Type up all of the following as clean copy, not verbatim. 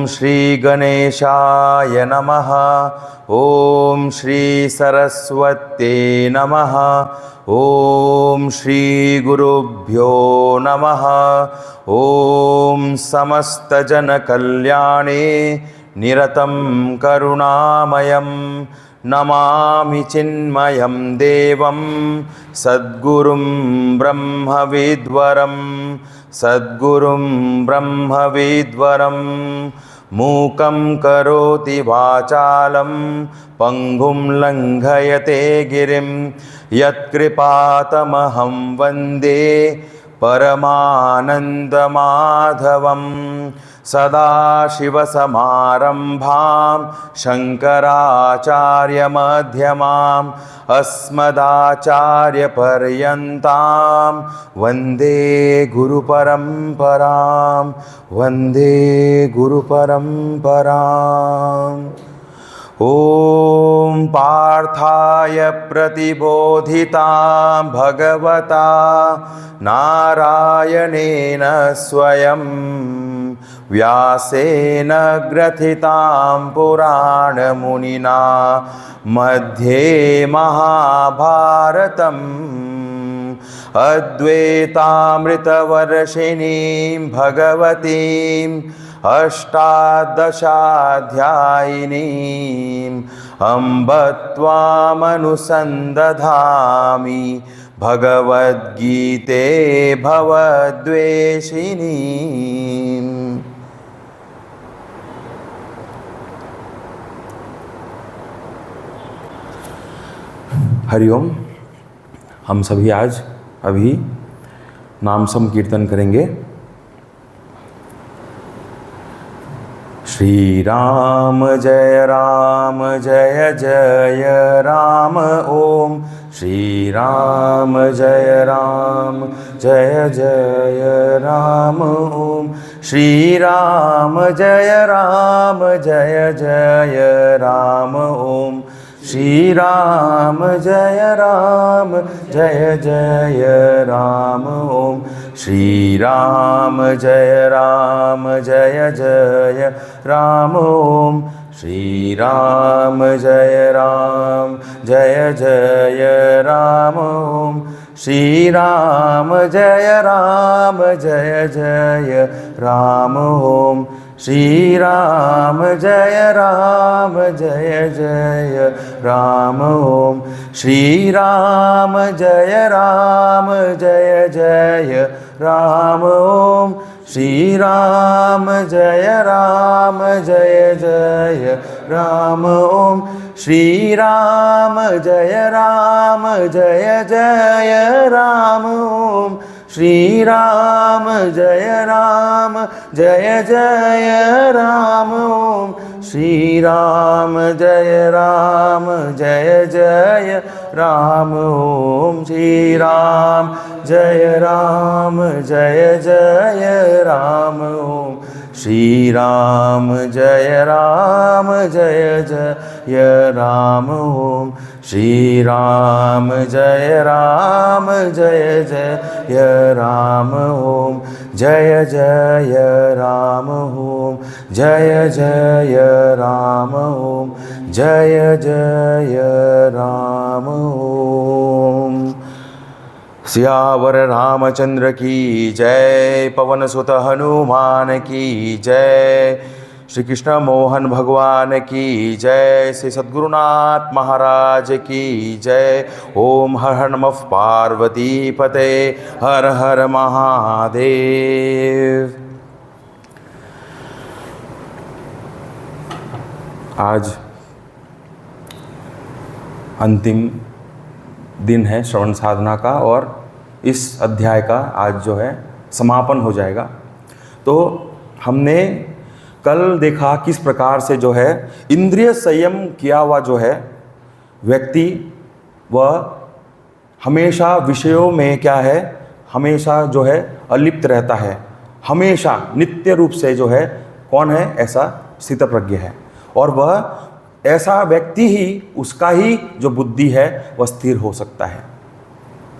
श्री गणेशाय नमः। ओम श्री सरस्वत्यै नमः। ओम श्री गुरुभ्यो नमः। ओम समस्त जन कल्याणे निरतं करुणामयं नमामि चिन्मयं देवं सद्गुरुं ब्रह्मविद्वरं सद्गुरुं ब्रह्मविद्वरं मूकं करोति वाचालं पंगुं लंघयते गिरिं यत्कृपातमहं वन्दे परमानन्दमाधवं सदाशिवसमारम्भां शङ्कराचार्यमध्यमाम् अस्मदाचार्यपर्यन्तां वन्दे गुरुपरम्परां वन्दे गुरुपरम्पराम्। ॐ पार्थाय प्रतिबोधितां भगवता नारायणेन स्वयं व्यासेन ग्रथितां पुराणमुनिना मध्ये महाभारतम् अद्वैतामृतवर्षिणीं भगवतीम् अष्टादशाध्यायिनीम् अम्ब त्वामनुसन्दधामि भगवद्गीते भवद्वेषिणीम्। हरिओम। हम सभी आज अभी नाम संकीर्तन करेंगे। श्री राम जय जय राम। ओम श्री राम जय जय राम। ओम श्री राम जय जय राम। ओम श्री राम जय जय राम। ओम श्री राम जय जय राम। ओम श्री राम जय जय राम। ओम श्री राम जय जय राम। ओम श्री राम जय जय राम। ओम श्री राम जय जय राम। ओम श्री राम जय जय राम। ओम श्री राम जय जय राम। ओम श्री राम जय जय राम। ओम श्री राम जय जय राम। ओम श्री राम जय जय राम। ओम श्री राम जय जय राम। ओम श्री राम जय जय राम। ओम जय जय राम। ओम जय जय राम। ओम जय जय राम। ओम सियावर रामचंद्र की जय। पवन सुत हनुमान की जय। श्री कृष्ण मोहन भगवान की जय। श्री सद्गुरुनाथ महाराज की जय। ओम हर हर नमः पार्वती पते हर हर महादेव। आज अंतिम दिन है श्रवण साधना का और इस अध्याय का आज जो है समापन हो जाएगा। तो हमने कल देखा किस प्रकार से जो है इंद्रिय संयम किया हुआ जो है व्यक्ति वह हमेशा विषयों में क्या है, हमेशा जो है अलिप्त रहता है, हमेशा नित्य रूप से जो है कौन है, ऐसा स्थितप्रज्ञ है। और वह ऐसा व्यक्ति ही, उसका ही जो बुद्धि है वह स्थिर हो सकता है।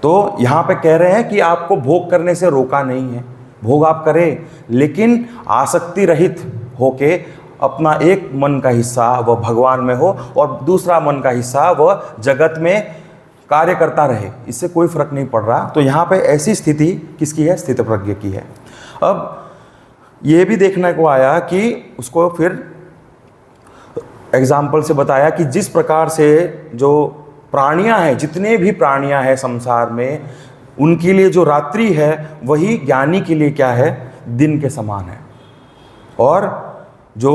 तो यहाँ पे कह रहे हैं कि आपको भोग करने से रोका नहीं है, भोग आप करें, लेकिन आसक्ति रहित होके अपना एक मन का हिस्सा वह भगवान में हो और दूसरा मन का हिस्सा वह जगत में कार्य करता रहे, इससे कोई फर्क नहीं पड़ रहा। तो यहाँ पे ऐसी स्थिति किसकी है, स्थितप्रज्ञ की है। अब ये भी देखने को आया कि उसको फिर एग्जाम्पल से बताया कि जिस प्रकार से जो प्राणियां हैं, जितने भी प्राणियां हैं संसार में, उनके लिए जो रात्रि है वही ज्ञानी के लिए क्या है, दिन के समान है। और जो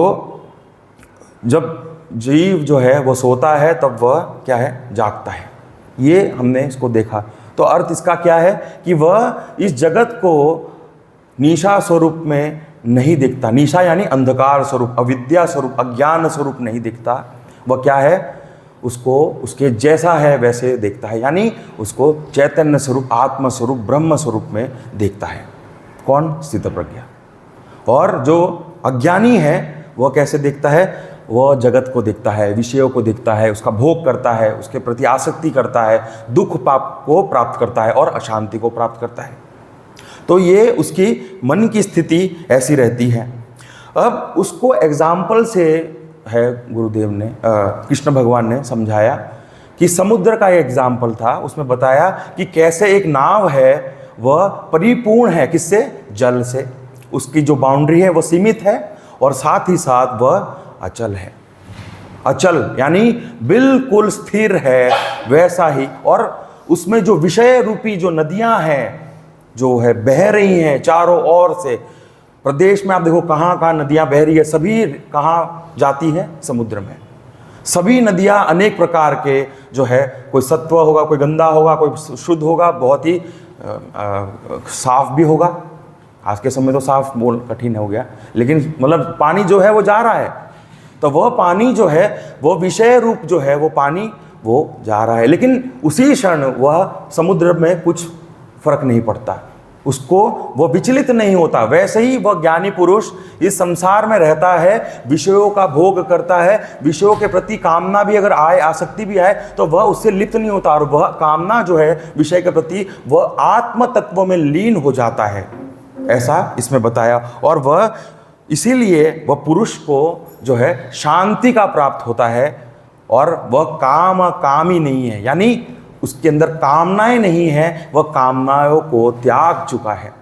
जब जीव जो है वो सोता है तब वह क्या है, जागता है। ये हमने इसको देखा। तो अर्थ इसका क्या है कि वह इस जगत को निशा स्वरूप में नहीं दिखता। निशा यानी अंधकार स्वरूप, अविद्या स्वरूप, अज्ञान स्वरूप नहीं दिखता। वह क्या है, उसको उसके जैसा है वैसे देखता है, यानी उसको चैतन्य स्वरूप, आत्म स्वरूप, ब्रह्म स्वरूप में देखता है। कौन, स्थितप्रज्ञ। और जो अज्ञानी है वह कैसे देखता है, वह जगत को देखता है, विषयों को देखता है, उसका भोग करता है, उसके प्रति आसक्ति करता है, दुख पाप को प्राप्त करता है और अशांति को प्राप्त करता है। तो ये उसकी मन की स्थिति ऐसी रहती है। अब उसको एग्जाम्पल से है, गुरुदेव ने कृष्ण भगवान ने समझाया कि समुद्र का एग्जाम्पल था। उसमें बताया कि कैसे एक नाव है वह परिपूर्ण है, किससे, जल से। उसकी जो बाउंड्री है वह सीमित है और साथ ही साथ वह अचल है। अचल यानी बिल्कुल स्थिर है, वैसा ही। और उसमें जो विषय रूपी जो नदियां हैं जो है बह रही हैं चारों ओर से, प्रदेश में आप देखो कहाँ कहाँ नदियां बह रही है, सभी कहाँ जाती है, समुद्र में। सभी नदियां अनेक प्रकार के जो है, कोई सत्व होगा, कोई गंदा होगा, कोई शुद्ध होगा, बहुत ही साफ भी होगा। आज के समय तो साफ बोल कठिन हो गया, लेकिन मतलब पानी जो है वो जा रहा है। तो वह पानी जो है वो विषय रूप जो है वो पानी वो जा रहा है, लेकिन उसी क्षण वह समुद्र में कुछ फर्क नहीं पड़ता, उसको वो विचलित नहीं होता। वैसे ही वह ज्ञानी पुरुष इस संसार में रहता है, विषयों का भोग करता है, विषयों के प्रति कामना भी अगर आए, आसक्ति भी आए, तो वह उससे लिप्त नहीं होता। और वह कामना जो है विषय के प्रति, वह आत्म तत्व में लीन हो जाता है, ऐसा इसमें बताया। और वह इसीलिए वह पुरुष को जो है शांति का प्राप्त होता है और वह कामी नहीं है, यानी उसके अंदर कामनाएं नहीं है, वह कामनाओं को त्याग चुका है।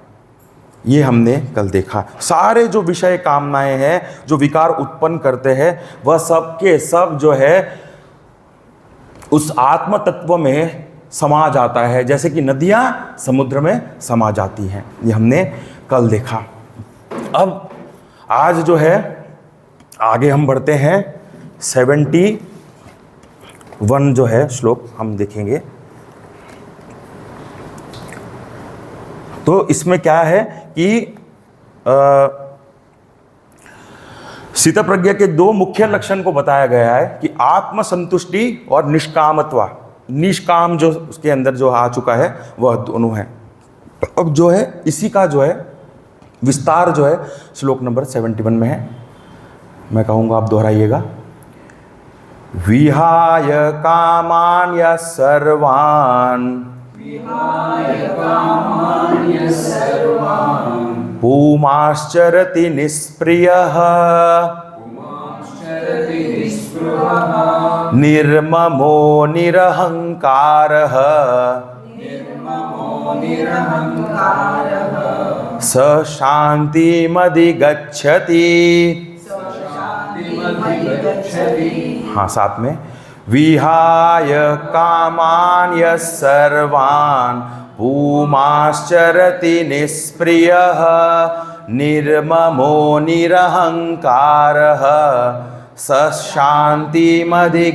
ये हमने कल देखा। सारे जो विषय कामनाएं हैं जो विकार उत्पन्न करते हैं, वह सब के सब जो है उस आत्म तत्व में समा जाता है, जैसे कि नदियां समुद्र में समा जाती हैं। ये हमने कल देखा। अब आज जो है आगे हम बढ़ते हैं, 71 जो है श्लोक हम देखेंगे। तो इसमें क्या है कि स्थितप्रज्ञ के दो मुख्य लक्षण को बताया गया है कि आत्मसंतुष्टि और निष्कामत्वा। निष्काम जो उसके अंदर जो आ चुका है वह दोनों है। अब जो है इसी का जो है विस्तार जो है श्लोक नंबर 71 में है। मैं कहूँगा आप दोहराइएगा। विहाय कामान्य सर्वान् पुमाश्चरति निष्प्रियः निर्ममो निरहंकारः स शान्तिमधिगच्छति। हाँ, साथ में विहाय कामान्य सर्वान् पुमाश्चरति निष्प्रियः निर्ममो निरहंकारः स शान्तिमधिगच्छति।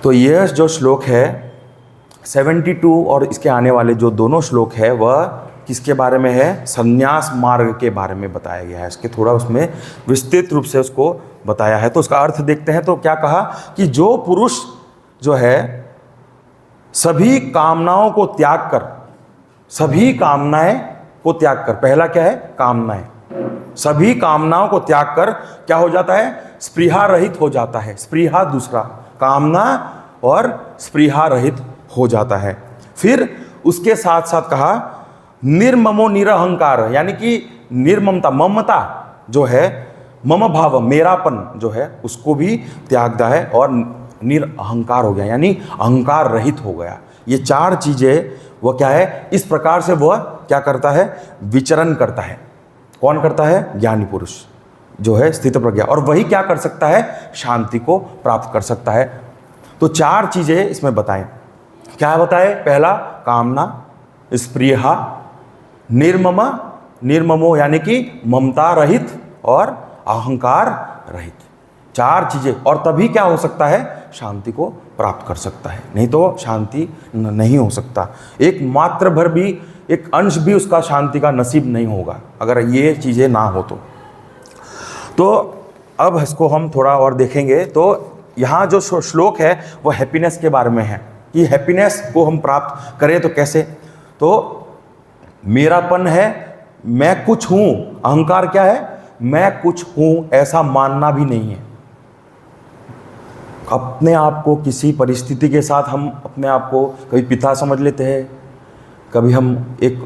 तो यह जो श्लोक है 72 और इसके आने वाले जो दोनों श्लोक है वह किसके बारे में है? संन्यास मार्ग के बारे में बताया गया है। इसके थोड़ा उसमें विस्तृत रूप से उसको बताया है। तो उसका अर्थ देखते हैं। तो क्या कहा कि जो पुरुष जो है सभी कामनाओं को त्याग कर, सभी कामनाएं को त्याग कर, पहला क्या है? कामनाएं। सभी कामनाओं को त्याग कर क्या हो जाता है? स्पृहा रहित हो जाता है। स्पृहा दूसरा, कामना और स्पृहा रहित हो जाता है। फिर उसके साथ साथ कहा निर्ममो निरहंकार, यानी कि निर्ममता, ममता जो है, मम भाव, मेरापन जो है उसको भी त्यागता है और निरअहंकार हो गया, यानी अहंकार रहित हो गया। ये चार चीजें वह क्या है? इस प्रकार से वह क्या करता है? विचरण करता है। कौन करता है? ज्ञानी पुरुष जो है स्थित प्रज्ञा, और वही क्या कर सकता है? शांति को प्राप्त कर सकता है। तो चार चीजें इसमें बताएं। क्या बताए? पहला कामना, स्पृहा, निर्ममा, निर्ममो यानी कि ममता रहित और अहंकार रहित, चार चीजें। और तभी क्या हो सकता है? शांति को प्राप्त कर सकता है, नहीं तो शांति नहीं हो सकता। एक मात्र भर भी, एक अंश भी उसका शांति का नसीब नहीं होगा अगर ये चीजें ना हो तो अब इसको हम थोड़ा और देखेंगे। तो यहाँ जो श्लोक है वो हैप्पीनेस के बारे में है कि हैप्पीनेस को हम प्राप्त करें तो कैसे? तो मेरापन है, मैं कुछ हूं। अहंकार क्या है? मैं कुछ हूं ऐसा मानना भी नहीं है। अपने आप को किसी परिस्थिति के साथ हम अपने आप को कभी पिता समझ लेते हैं, कभी हम एक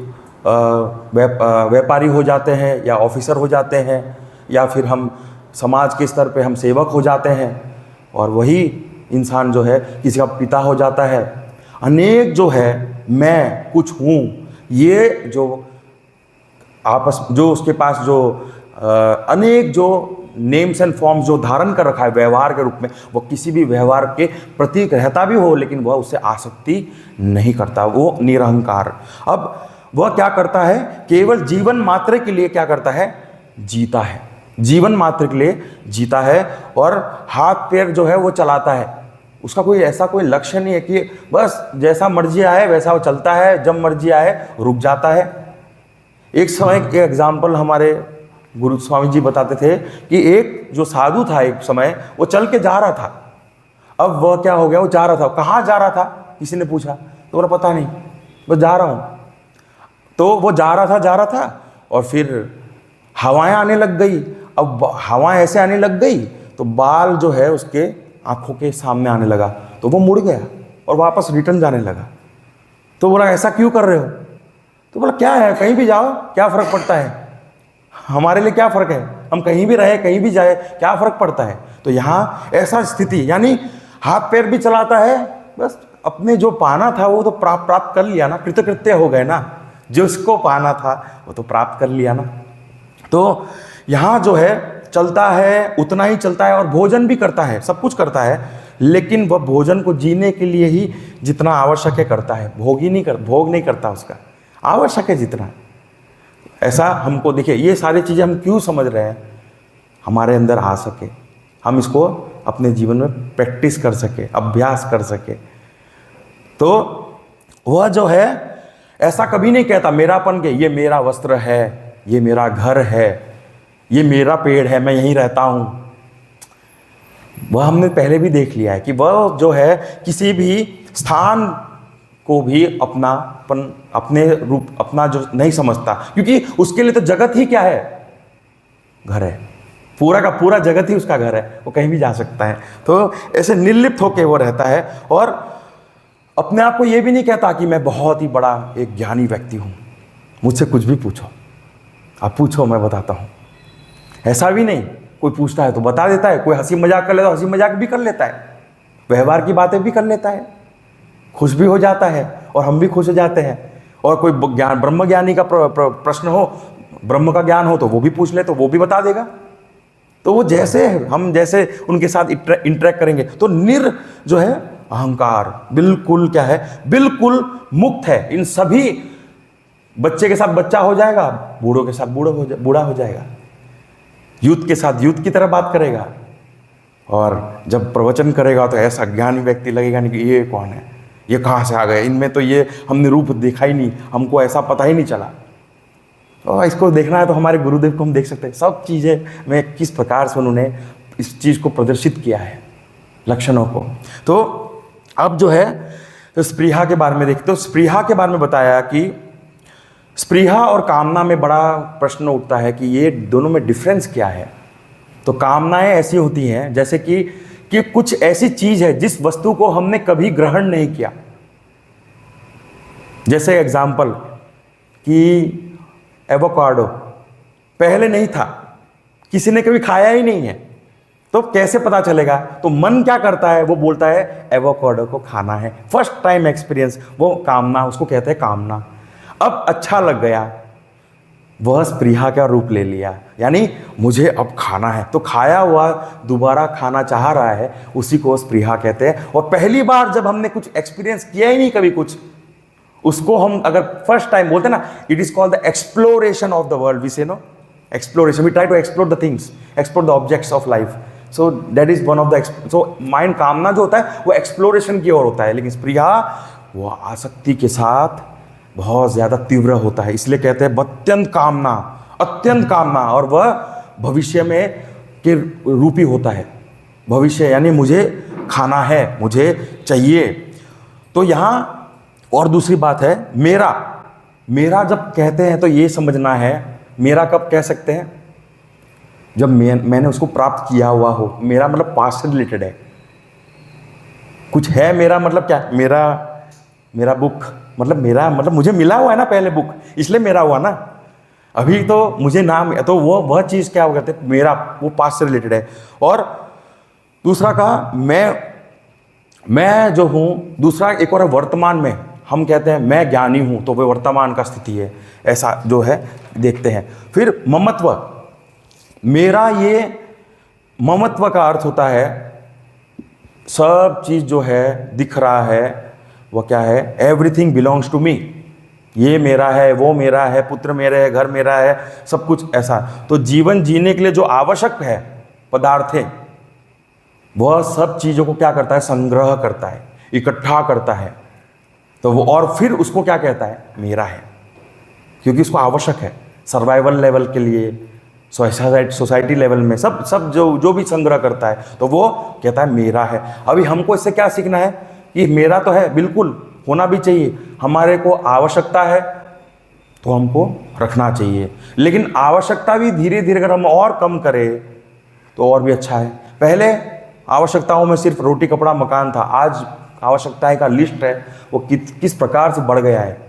व्यापारी हो जाते हैं या ऑफिसर हो जाते हैं, या फिर हम समाज के स्तर पे हम सेवक हो जाते हैं, और वही इंसान जो है किसी का पिता हो जाता है। अनेक जो है मैं कुछ हूँ, ये जो आपस जो उसके पास जो अनेक जो नेम्स एंड फॉर्म्स जो धारण कर रखा है व्यवहार के रूप में, वो किसी भी व्यवहार के प्रतीक रहता भी हो लेकिन वह उससे आसक्ति नहीं करता, वो निरहंकार। अब वह क्या करता है? केवल जीवन मात्र के लिए क्या करता है? जीता है, जीवन मात्र के लिए जीता है, और हाथ पैर जो है वो चलाता है। उसका कोई ऐसा कोई लक्ष्य नहीं है कि बस जैसा मर्जी आए वैसा वो चलता है, जब मर्जी आए रुक जाता है। एक समय एक एग्जाम्पल हमारे गुरु स्वामी जी बताते थे कि एक जो साधु था, एक समय वो चल के जा रहा था। अब वह क्या हो गया? वो जा रहा था, कहाँ जा रहा था किसी ने पूछा तो बोला पता नहीं, बस जा रहा हूँ। तो वो जा रहा था और फिर हवाएं आने लग गई। अब हवाएं ऐसे आने लग गई तो बाल जो है उसके आंखों के सामने आने लगा, तो वो मुड़ गया और वापस रिटर्न जाने लगा। तो बोला ऐसा क्यों कर रहे हो? तो बोला क्या है, कहीं भी जाओ, क्या फ़र्क पड़ता है, हमारे लिए क्या फ़र्क है, हम कहीं भी रहे कहीं भी जाए, क्या फ़र्क पड़ता है। तो यहाँ ऐसा स्थिति, यानी हाथ पैर भी चलाता है, बस अपने जो पाना था वो तो प्राप्त कर लिया ना, कृतकृत्य हो गए ना, जो उसको पाना था वो तो प्राप्त कर लिया ना। तो यहाँ जो है चलता है, उतना ही चलता है और भोजन भी करता है, सब कुछ करता है, लेकिन वह भोजन को जीने के लिए ही जितना आवश्यक है करता है, भोग नहीं करता उसका, आवश्यक है जितना। ऐसा हमको देखिए, ये सारी चीज़ें हम क्यों समझ रहे हैं? हमारे अंदर आ सके, हम इसको अपने जीवन में प्रैक्टिस कर सके, अभ्यास कर सके। तो वह जो है ऐसा कभी नहीं कहता मेरापन के, ये मेरा वस्त्र है, ये मेरा घर है, ये मेरा पेड़ है, मैं यहीं रहता हूँ। वह हमने पहले भी देख लिया है कि वह जो है किसी भी स्थान को भी अपनापन, अपने रूप, अपना जो नहीं समझता, क्योंकि उसके लिए तो जगत ही क्या है? घर है, पूरा का पूरा जगत ही उसका घर है, वो कहीं भी जा सकता है। तो ऐसे निर्लिप्त होकर वो रहता है और अपने आप को ये भी नहीं कहता कि मैं बहुत ही बड़ा एक ज्ञानी व्यक्ति हूँ, मुझसे कुछ भी पूछो, आप पूछो मैं बताता हूँ। ऐसा भी नहीं, कोई पूछता है तो बता देता है, कोई हंसी मजाक कर लेता है, हंसी मजाक भी कर लेता है, व्यवहार की बातें भी कर लेता है, खुश भी हो जाता है और हम भी खुश हो जाते हैं। और कोई ब्रह्म ज्ञानी का प्रश्न हो, ब्रह्म का ज्ञान हो तो वो भी पूछ ले, तो वो भी बता देगा। तो वो जैसे हम जैसे उनके साथ इंटरेक्ट करेंगे तो जो है अहंकार बिल्कुल क्या है? बिल्कुल मुक्त है। इन सभी, बच्चे के साथ बच्चा हो जाएगा, बूढ़ों के साथ बूढ़ा हो जाएगा, यूथ के साथ यूथ की तरह बात करेगा, और जब प्रवचन करेगा तो ऐसा ज्ञानी व्यक्ति लगेगा नहीं कि ये कौन है, ये कहाँ से आ गए, इनमें तो ये हमने रूप देखा ही नहीं, हमको ऐसा पता ही नहीं चला। और इसको देखना है तो हमारे गुरुदेव को हम देख सकते हैं, सब चीज़ें में किस प्रकार से उन्होंने इस चीज़ को प्रदर्शित किया है, लक्षणों को। तो अब जो है तो स्पृहा के बारे में देखते हो। स्पृहा के बारे में बताया कि स्पृहा और कामना में बड़ा प्रश्न उठता है कि ये दोनों में डिफरेंस क्या है। तो कामनाएं ऐसी होती हैं जैसे कि कुछ ऐसी चीज़ है जिस वस्तु को हमने कभी ग्रहण नहीं किया। जैसे एग्जाम्पल कि एवोकाडो पहले नहीं था, किसी ने कभी खाया ही नहीं है, तो कैसे पता चलेगा? तो मन क्या करता है, वो बोलता है एवोकाडो को खाना है, फर्स्ट टाइम एक्सपीरियंस, वो कामना, उसको कहते हैं कामना। अब अच्छा लग गया, वह स्पृहा का रूप ले लिया, यानी मुझे अब खाना है, तो खाया हुआ दोबारा खाना चाह रहा है, उसी को स्पृहा कहते हैं। और पहली बार जब हमने कुछ एक्सपीरियंस किया ही नहीं कभी कुछ, उसको हम अगर फर्स्ट टाइम बोलते हैं ना, it is called the exploration of the world, we say no exploration, we try to explore the things, explore the objects of life. So that is one of the, so mind कामना जो होता है वो exploration की ओर होता है, लेकिन स्पृहा वो आसक्ति के साथ बहुत ज़्यादा तीव्र होता है, इसलिए कहते हैं अत्यंत कामना, अत्यंत कामना। और वह भविष्य में के रूपी होता है, भविष्य यानी मुझे खाना है, मुझे चाहिए। तो यहाँ और दूसरी बात है मेरा, मेरा जब कहते हैं तो ये समझना है, मेरा कब कह सकते हैं? जब मैंने उसको प्राप्त किया हुआ हो। मेरा मतलब पास्ट से रिलेटेड है, कुछ है मेरा मतलब क्या? मेरा बुक मतलब मेरा मतलब मुझे मिला हुआ है ना पहले बुक, इसलिए मेरा हुआ ना। अभी तो मुझे नाम, तो वह चीज़ क्या हो कहते हैं मेरा, वो पास्ट से रिलेटेड है। और दूसरा कहा मैं जो हूँ, दूसरा एक और है वर्तमान में, हम कहते हैं मैं ज्ञानी हूँ, तो वह वर्तमान का स्थिति है, ऐसा जो है देखते हैं। फिर ममत्व, मेरा ये ममत्व का अर्थ होता है सब चीज़ जो है दिख रहा है वह क्या है, एवरीथिंग बिलोंग्स टू मी, ये मेरा है, वो मेरा है, पुत्र मेरे है, घर मेरा है, सब कुछ ऐसा। तो जीवन जीने के लिए जो आवश्यक है पदार्थ है, वह सब चीज़ों को क्या करता है, संग्रह करता है, इकट्ठा करता है। तो वो और फिर उसको क्या कहता है, मेरा है, क्योंकि उसको आवश्यक है सर्वाइवल लेवल के लिए, सोसाइटी लेवल में सब जो भी संग्रह करता है, तो वो कहता है मेरा है। अभी हमको इससे क्या सीखना है कि मेरा तो है, बिल्कुल होना भी चाहिए, हमारे को आवश्यकता है तो हमको रखना चाहिए, लेकिन आवश्यकता भी धीरे धीरे अगर हम और कम करें तो और भी अच्छा है। पहले आवश्यकताओं में सिर्फ रोटी कपड़ा मकान था, आज आवश्यकताएं का लिस्ट है वो किस प्रकार से बढ़ गया है।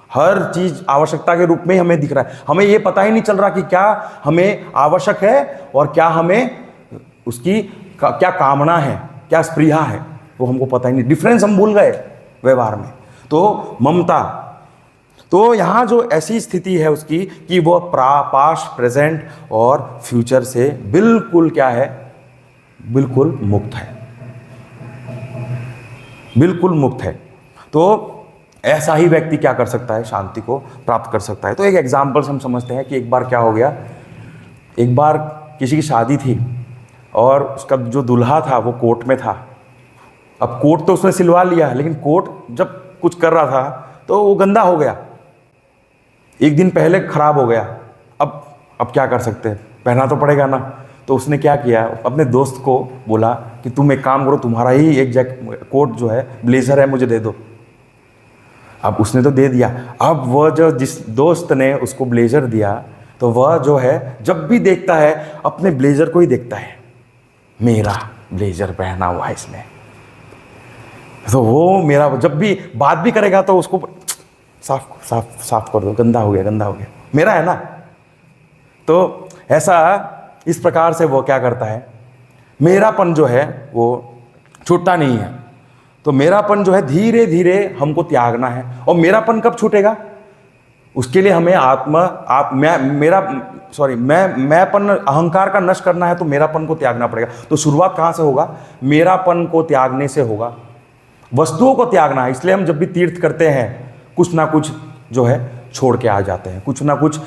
हर चीज़ आवश्यकता के रूप में हमें दिख रहा है, हमें ये पता ही नहीं चल रहा कि क्या हमें आवश्यक है और क्या हमें उसकी क्या कामना है, क्या स्पृहा है, वो हमको पता ही नहीं, डिफरेंस हम भूल गए व्यवहार में। तो ममता, तो यहाँ जो ऐसी स्थिति है उसकी कि वो पास्ट, प्रेजेंट और फ्यूचर से बिल्कुल क्या है, बिल्कुल मुक्त है, बिल्कुल मुक्त है। तो ऐसा ही व्यक्ति क्या कर सकता है, शांति को प्राप्त कर सकता है। तो एक एग्जाम्पल हम समझते हैं कि एक बार क्या हो गया, एक बार किसी की शादी थी और उसका जो दूल्हा था वो कोर्ट में था। अब कोट तो उसने सिलवा लिया, लेकिन कोट जब कुछ कर रहा था तो वो गंदा हो गया, एक दिन पहले खराब हो गया। अब क्या कर सकते हैं, पहना तो पड़ेगा ना। तो उसने क्या किया, अपने दोस्त को बोला कि तुम एक काम करो, तुम्हारा ही एक कोट जो है, ब्लेजर है, मुझे दे दो। अब उसने तो दे दिया। अब वह जो जिस दोस्त ने उसको ब्लेजर दिया, तो वह जो है जब भी देखता है अपने ब्लेजर को ही देखता है, मेरा ब्लेजर पहना हुआ है इसने, तो वो मेरा, जब भी बात भी करेगा तो उसको साफ कर दो, गंदा हो गया, मेरा है ना। तो ऐसा इस प्रकार से वो क्या करता है, मेरापन जो है वो छूटता नहीं है। तो मेरापन जो है धीरे धीरे हमको त्यागना है। और मेरापन कब छूटेगा, उसके लिए हमें मैंपन, अहंकार का नष्ट करना है, तो मेरापन को त्यागना पड़ेगा। तो शुरुआत कहाँ से होगा, मेरापन को त्यागने से होगा। वस्तुओं को त्यागना है, इसलिए हम जब भी तीर्थ करते हैं कुछ ना कुछ जो है छोड़ के आ जाते हैं, कुछ ना कुछ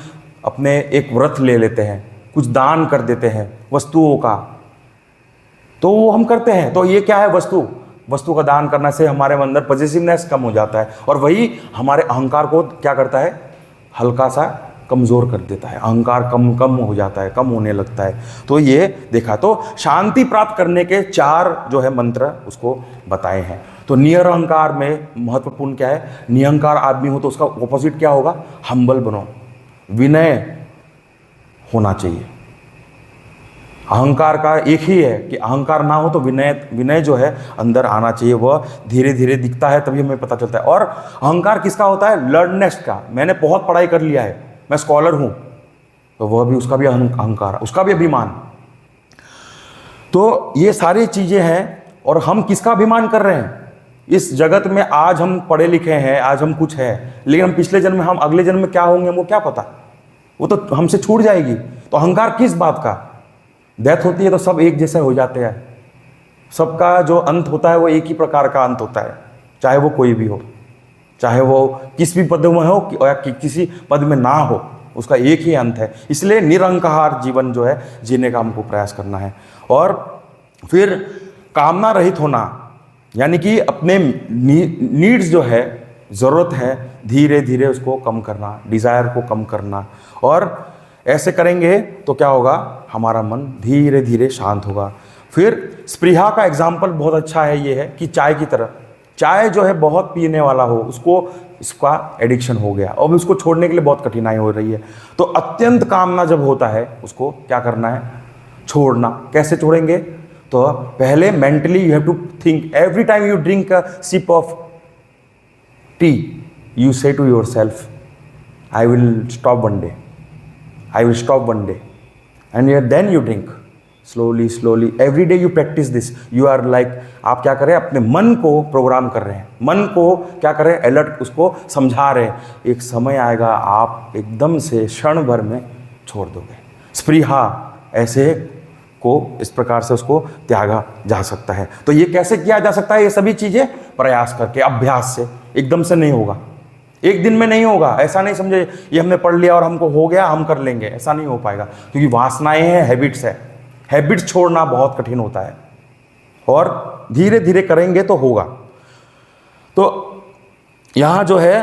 अपने एक व्रत ले लेते हैं, कुछ दान कर देते हैं वस्तुओं का। तो वो हम करते हैं। तो ये क्या है, वस्तु का दान करने से हमारे अंदर पॉजिटिवनेस कम हो जाता है और वही हमारे अहंकार को क्या करता है, हल्का सा कमज़ोर कर देता है। अहंकार कम हो जाता है, कम होने लगता है। तो ये देखा, तो शांति प्राप्त करने के 4 जो है मंत्र उसको बताए हैं। तो निरअहंकार में महत्वपूर्ण क्या है, निरअहकार आदमी हो तो उसका ऑपोजिट क्या होगा, हम्बल बनो, विनय होना चाहिए। अहंकार का एक ही है कि अहंकार ना हो तो विनय जो है अंदर आना चाहिए। वह धीरे धीरे दिखता है, तभी हमें पता चलता है। और अहंकार किसका होता है, लर्नेस्ट का। मैंने बहुत पढ़ाई कर लिया है, मैं स्कॉलर हूं, तो वह भी, उसका भी अहंकार, उसका भी अभिमान। तो ये सारी चीजें हैं। और हम किसका अभिमान कर रहे हैं इस जगत में? आज हम पढ़े लिखे हैं, आज हम कुछ हैं, लेकिन हम पिछले जन्म में, हम अगले जन्म में क्या होंगे हमको क्या पता, वो तो हमसे छूट जाएगी। तो अहंकार किस बात का? डेथ होती है तो सब एक जैसे हो जाते हैं, सबका जो अंत होता है वो एक ही प्रकार का अंत होता है, चाहे वो कोई भी हो, चाहे वो किस भी पद में हो या किसी पद में ना हो, उसका एक ही अंत है। इसलिए निरअहंकार जीवन जो है जीने का हमको प्रयास करना है। और फिर कामना रहित होना, यानी कि अपने नीड्स जो है, ज़रूरत है, धीरे धीरे उसको कम करना, डिज़ायर को कम करना। और ऐसे करेंगे तो क्या होगा, हमारा मन धीरे धीरे शांत होगा। फिर स्पृहा का एग्जाम्पल बहुत अच्छा है, ये है कि चाय की तरह, चाय जो है बहुत पीने वाला हो, उसको इसका एडिक्शन हो गया और उसको छोड़ने के लिए बहुत कठिनाई हो रही है। तो अत्यंत कामना जब होता है, उसको क्या करना है, छोड़ना। कैसे छोड़ेंगे? तो पहले mentally you have to think, every time you drink a sip of tea, you say to your self, I will stop one day, I will stop one day, and then you drink slowly, every day you practice this. You are like, आप क्या करें, अपने मन को programme कर रहे हैं, मन को क्या करें, अलर्ट, उसको समझा रहे हैं। एक समय आएगा आप एकदम से क्षण भर में छोड़ दोगे। स्पृहा ऐसे को इस प्रकार से उसको त्यागा जा सकता है। तो ये कैसे किया जा सकता है? ये सभी चीज़ें प्रयास करके, अभ्यास से, एकदम से नहीं होगा, एक दिन में नहीं होगा। ऐसा नहीं समझे ये हमने पढ़ लिया और हमको हो गया, हम कर लेंगे, ऐसा नहीं हो पाएगा, क्योंकि वासनाएं हैं, हैबिट्स है। हैबिट्स छोड़ना बहुत कठिन होता है और धीरे धीरे करेंगे तो होगा। तो यहां जो है,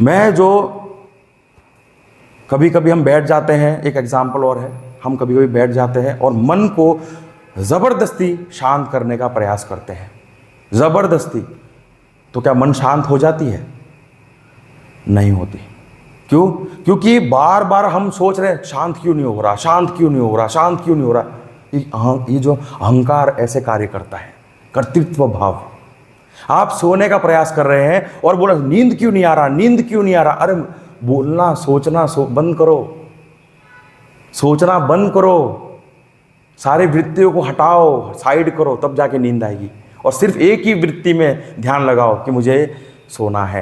मैं जो कभी कभी हम बैठ जाते हैं, एक एग्जाम्पल और है, हम कभी कभी बैठ जाते हैं और मन को जबरदस्ती शांत करने का प्रयास करते हैं, जबरदस्ती। तो क्या मन शांत हो जाती है? नहीं होती। क्यों? क्योंकि बार बार हम सोच रहे हैं शांत क्यों नहीं हो रहा, शांत क्यों नहीं हो रहा, शांत क्यों नहीं हो रहा। ये जो अहंकार ऐसे कार्य करता है, कर्तृत्व भाव। आप सोने का प्रयास कर रहे हैं और बोला नींद क्यों नहीं आ रहा, नींद क्यों नहीं आ रहा। अरे बोलना, सोचना बंद करो, सोचना बंद करो, सारी वृत्तियों को हटाओ, साइड करो, तब जाके नींद आएगी। और सिर्फ एक ही वृत्ति में ध्यान लगाओ कि मुझे सोना है।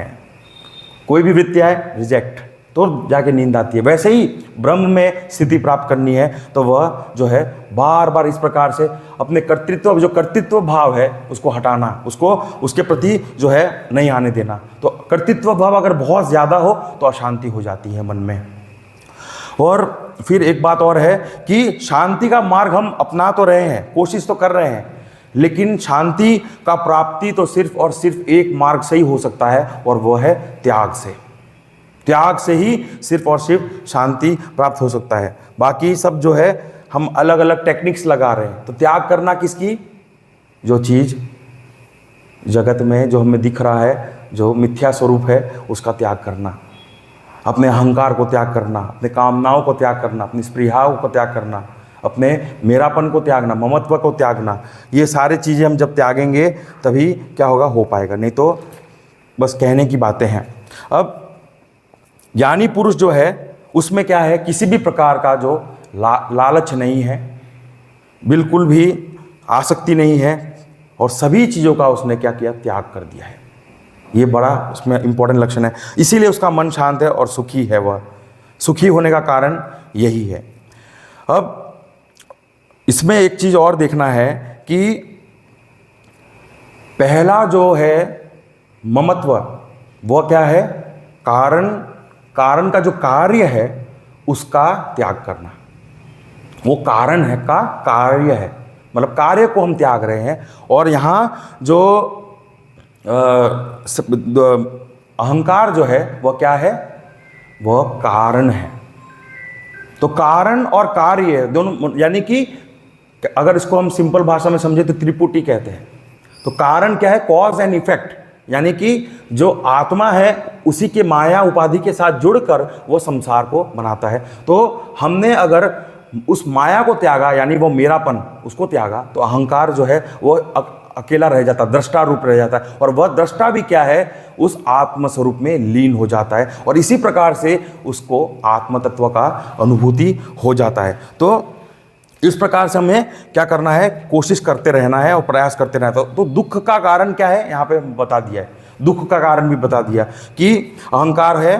कोई भी वृत्ति आए, रिजेक्ट, तो जाके नींद आती है। वैसे ही ब्रह्म में स्थिति प्राप्त करनी है तो वह जो है बार बार इस प्रकार से अपने कर्तृत्व, जो कर्तृत्व भाव है उसको हटाना, उसको उसके प्रति जो है नहीं आने देना। तो कर्तृत्व भाव अगर बहुत ज़्यादा हो तो अशांति हो जाती है मन में। और फिर एक बात और है कि शांति का मार्ग हम अपना तो रहे हैं, कोशिश तो कर रहे हैं, लेकिन शांति का प्राप्ति तो सिर्फ और सिर्फ एक मार्ग से ही हो सकता है, और वह है त्याग से। त्याग से ही सिर्फ और सिर्फ शांति प्राप्त हो सकता है। बाकी सब जो है हम अलग अलग टेक्निक्स लगा रहे हैं। तो त्याग करना किसकी? जो चीज़ जगत में जो हमें दिख रहा है, जो मिथ्या स्वरूप है, उसका त्याग करना, अपने अहंकार को त्याग करना, अपने कामनाओं को त्याग करना, अपनी स्पृहाओं को त्याग करना, अपने मेरापन को त्यागना, ममत्व को त्यागना। ये सारी चीज़ें हम जब त्यागेंगे तभी क्या होगा, हो पाएगा, नहीं तो बस कहने की बातें हैं। अब ज्ञानी पुरुष जो है उसमें क्या है, किसी भी प्रकार का जो लालच नहीं है, बिल्कुल भी आसक्ति नहीं है, और सभी चीज़ों का उसने क्या किया, त्याग कर दिया है। ये बड़ा उसमें इंपॉर्टेंट लक्षण है। इसीलिए उसका मन शांत है और सुखी है। वह सुखी होने का कारण यही है। अब इसमें एक चीज़ और देखना है कि पहला जो है ममत्व, वह क्या है, कारण का जो कार्य है उसका त्याग करना। वो कारण है का कार्य है, मतलब कार्य को हम त्याग रहे हैं। और यहाँ जो अहंकार जो है वह क्या है, वह कारण है। तो कारण और कार्य दोनों, यानी कि अगर इसको हम सिंपल भाषा में समझे तो त्रिपुटी कहते हैं। तो कारण क्या है, कॉज एंड इफेक्ट, यानी कि जो आत्मा है उसी के माया उपाधि के साथ जुड़कर वो संसार को बनाता है। तो हमने अगर उस माया को त्यागा, यानी वो मेरापन उसको त्यागा, तो अहंकार जो है वो अकेला रह जाता, दृष्टा रूप रह जाता है। और वह दृष्टा भी क्या है, उस आत्म स्वरूप में लीन हो जाता है और इसी प्रकार से उसको आत्म तत्व का अनुभूति हो जाता है। तो इस प्रकार से हमें क्या करना है, कोशिश करते रहना है और प्रयास करते रहना है। तो दुख का कारण क्या है, यहाँ पे बता दिया है, दुख का कारण भी बता दिया कि अहंकार है।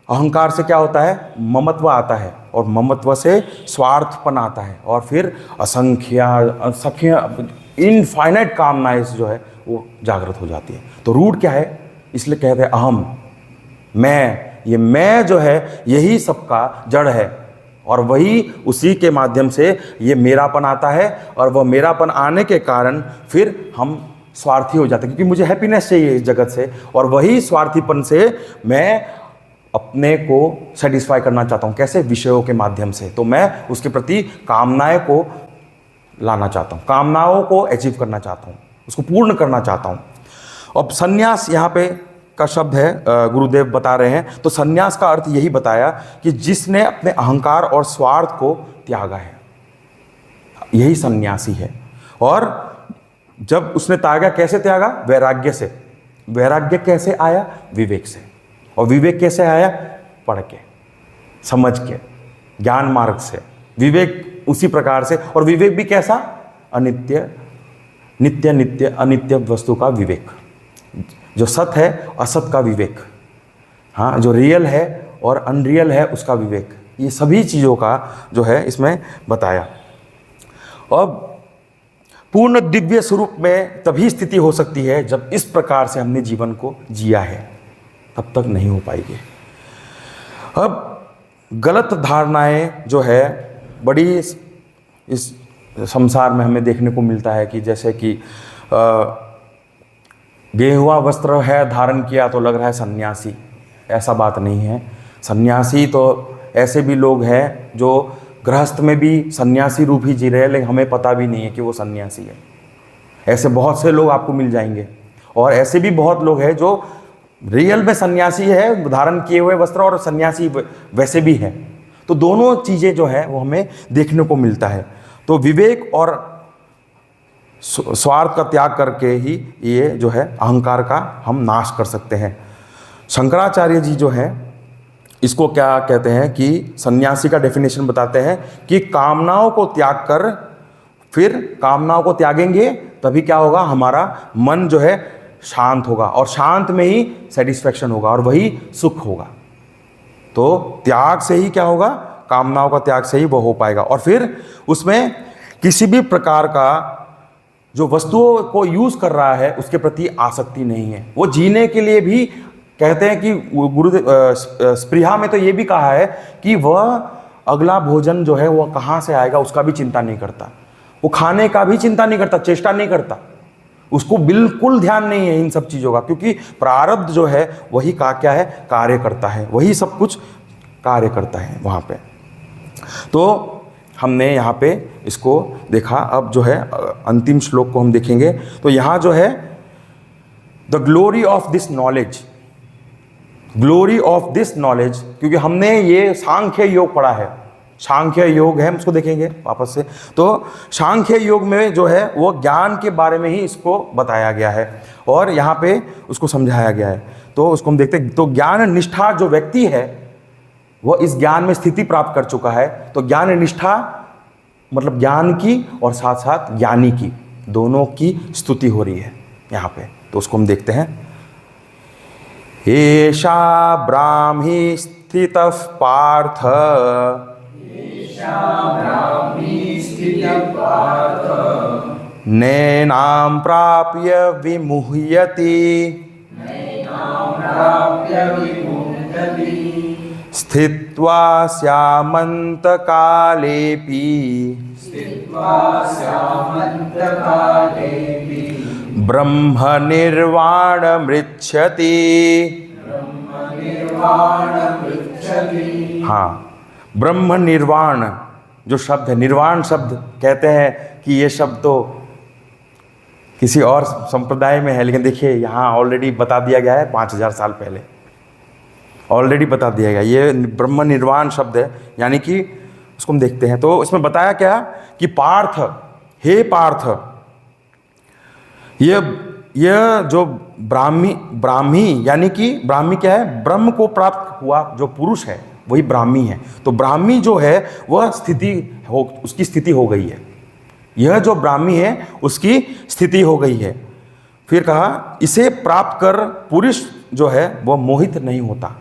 अहंकार से क्या होता है, ममत्व आता है और ममत्व से स्वार्थपन आता है और फिर असंख्य इनफाइनाइट कामनाएं जो है वो जागृत हो जाती है। तो रूट क्या है, इसलिए कहते हैं अहम, मैं। ये मैं जो है यही सबका जड़ है और वही उसी के माध्यम से ये मेरापन आता है और वह मेरापन आने के कारण फिर हम स्वार्थी हो जाते हैं, क्योंकि मुझे हैप्पीनेस चाहिए इस जगत से, और वही स्वार्थीपन से मैं अपने को सेटिस्फाई करना चाहता हूँ। कैसे, विषयों के माध्यम से। तो मैं उसके प्रति कामनाएं को लाना चाहता हूँ, कामनाओं को अचीव करना चाहता हूँ, उसको पूर्ण करना चाहता हूँ। अब संन्यास यहाँ पे का शब्द है, गुरुदेव बता रहे हैं। तो संन्यास का अर्थ यही बताया कि जिसने अपने अहंकार और स्वार्थ को त्यागा है, यही सन्यासी है। और जब उसने त्यागा, कैसे त्यागा, वैराग्य से। वैराग्य कैसे आया, विवेक से। और विवेक कैसे आया, पढ़ के, समझ के, ज्ञान मार्ग से। विवेक उसी प्रकार से, और विवेक भी कैसा, अनित्य, नित्य नित्य अनित्य वस्तु का विवेक, जो सत है असत का विवेक, हाँ, जो रियल है और अनरियल है उसका विवेक। ये सभी चीज़ों का जो है इसमें बताया। अब पूर्ण दिव्य स्वरूप में तभी स्थिति हो सकती है जब इस प्रकार से हमने जीवन को जिया है, तब तक नहीं हो पाएगी। अब गलत धारणाएं जो है बड़ी इस संसार में हमें देखने को मिलता है कि जैसे कि गेहुआ वस्त्र है धारण किया तो लग रहा है सन्यासी। ऐसा बात नहीं है। सन्यासी तो ऐसे भी लोग हैं जो गृहस्थ में भी सन्यासी रूप ही जी रहे हैं, लेकिन हमें पता भी नहीं है कि वो सन्यासी है। ऐसे बहुत से लोग आपको मिल जाएंगे। और ऐसे भी बहुत लोग हैं जो रियल में सन्यासी है, धारण किए हुए वस्त्र, और सन्यासी वैसे भी है। तो दोनों चीज़ें जो है वो हमें देखने को मिलता है। तो विवेक और स्वार्थ का त्याग करके ही ये जो है अहंकार का हम नाश कर सकते हैं। शंकराचार्य जी जो है इसको क्या कहते हैं कि सन्यासी का डेफिनेशन बताते हैं कि कामनाओं को त्याग कर, फिर कामनाओं को त्यागेंगे तभी क्या होगा, हमारा मन जो है शांत होगा, और शांत में ही सेटिस्फैक्शन होगा और वही सुख होगा। तो त्याग से ही क्या होगा, कामनाओं का त्याग से ही वो हो पाएगा। और फिर उसमें किसी भी प्रकार का जो वस्तुओं को यूज कर रहा है उसके प्रति आसक्ति नहीं है। वो जीने के लिए भी कहते हैं कि गुरुदेव स्पृहा में तो ये भी कहा है कि वह अगला भोजन जो है वह कहाँ से आएगा उसका भी चिंता नहीं करता। वो खाने का भी चिंता नहीं करता, चेष्टा नहीं करता, उसको बिल्कुल ध्यान नहीं है इन सब चीज़ों का, क्योंकि प्रारब्ध जो है वही का क्या है, कार्य करता है, वही सब कुछ कार्य करता है वहाँ पे। तो हमने यहाँ पे इसको देखा। अब जो है अंतिम श्लोक को हम देखेंगे। तो यहाँ जो है the glory of this knowledge, glory of this knowledge, क्योंकि हमने ये सांख्य योग पढ़ा है, सांख्य योग है, हम उसको देखेंगे वापस से। तो सांख्य योग में जो है वो ज्ञान के बारे में ही इसको बताया गया है और यहाँ पे उसको समझाया गया है। तो उसको हम देखते हैं। तो ज्ञान निष्ठा जो व्यक्ति है वो इस ज्ञान में स्थिति प्राप्त कर चुका है। तो ज्ञान निष्ठा मतलब ज्ञान की और साथ साथ ज्ञानी की, दोनों की स्तुति हो रही है यहाँ पे। तो उसको हम देखते हैं। एषा ब्राह्मी स्थितः पार्थ नैनां प्राप्य विमुह्यति स्थित्वा स्यामन्तकालेऽपि ब्रह्मनिर्वाणमृच्छति। हाँ, ब्रह्म निर्वाण जो शब्द है, निर्वाण शब्द कहते हैं कि ये शब्द तो किसी और संप्रदाय में है, लेकिन देखिए यहाँ ऑलरेडी बता दिया गया है 5000 साल पहले ऑलरेडी बता दिया गया। ये ब्रह्म निर्वाण शब्द है, यानी कि उसको हम देखते हैं तो इसमें बताया क्या कि पार्थ, हे पार्थ, यह जो ब्राह्मी यानी कि ब्राह्मी क्या है, ब्रह्म को प्राप्त हुआ जो पुरुष है वही ब्राह्मी है। तो ब्राह्मी जो है वह उसकी स्थिति हो गई है। यह जो ब्राह्मी है उसकी स्थिति हो गई है। फिर कहा इसे प्राप्त कर पुरुष जो है वह मोहित नहीं होता।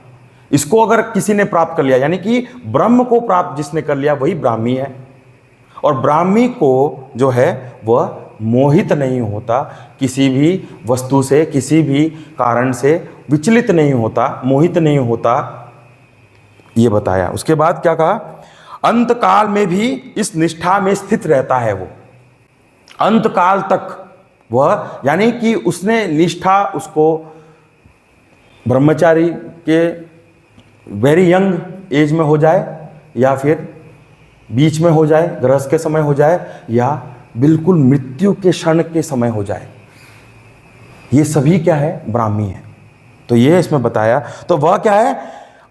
इसको अगर किसी ने प्राप्त कर लिया, यानी कि ब्रह्म को प्राप्त जिसने कर लिया वही ब्राह्मी है, और ब्राह्मी को जो है वह मोहित नहीं होता, किसी भी वस्तु से किसी भी कारण से विचलित नहीं होता, मोहित नहीं होता, ये बताया। उसके बाद क्या कहा, अंत काल में भी इस निष्ठा में स्थित रहता है वो, अंत काल तक वह, यानी कि उसने निष्ठा उसको ब्रह्मचारी के वेरी यंग एज में हो जाए या फिर बीच में हो जाए, गृहस्थ के समय हो जाए, या बिल्कुल मृत्यु के क्षण के समय हो जाए, ये सभी क्या है, ब्राह्मी है। तो ये इसमें बताया। तो वह क्या है,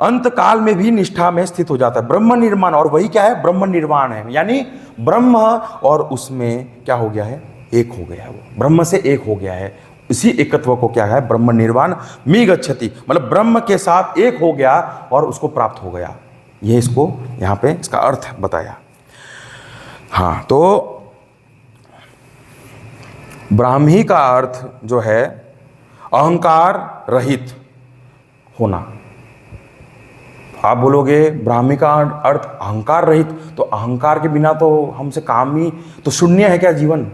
अंत काल में भी निष्ठा में स्थित हो जाता है, ब्रह्म निर्माण, और वही क्या है, ब्रह्म निर्वाण है, यानी ब्रह्म और उसमें क्या हो गया है, एक हो गया है, वो ब्रह्म से एक हो गया है। इसी एकत्व को क्या है, ब्रह्म निर्वाण मी गच्छति, मतलब ब्रह्म के साथ एक हो गया और उसको प्राप्त हो गया। ये इसको यहाँ पे इसका अर्थ बताया। हाँ, तो ब्राह्मी का अर्थ जो है अहंकार रहित होना। आप बोलोगे ब्राह्मी का अर्थ अहंकार रहित, तो अहंकार के बिना तो हमसे काम ही, तो शून्य है क्या जीवन।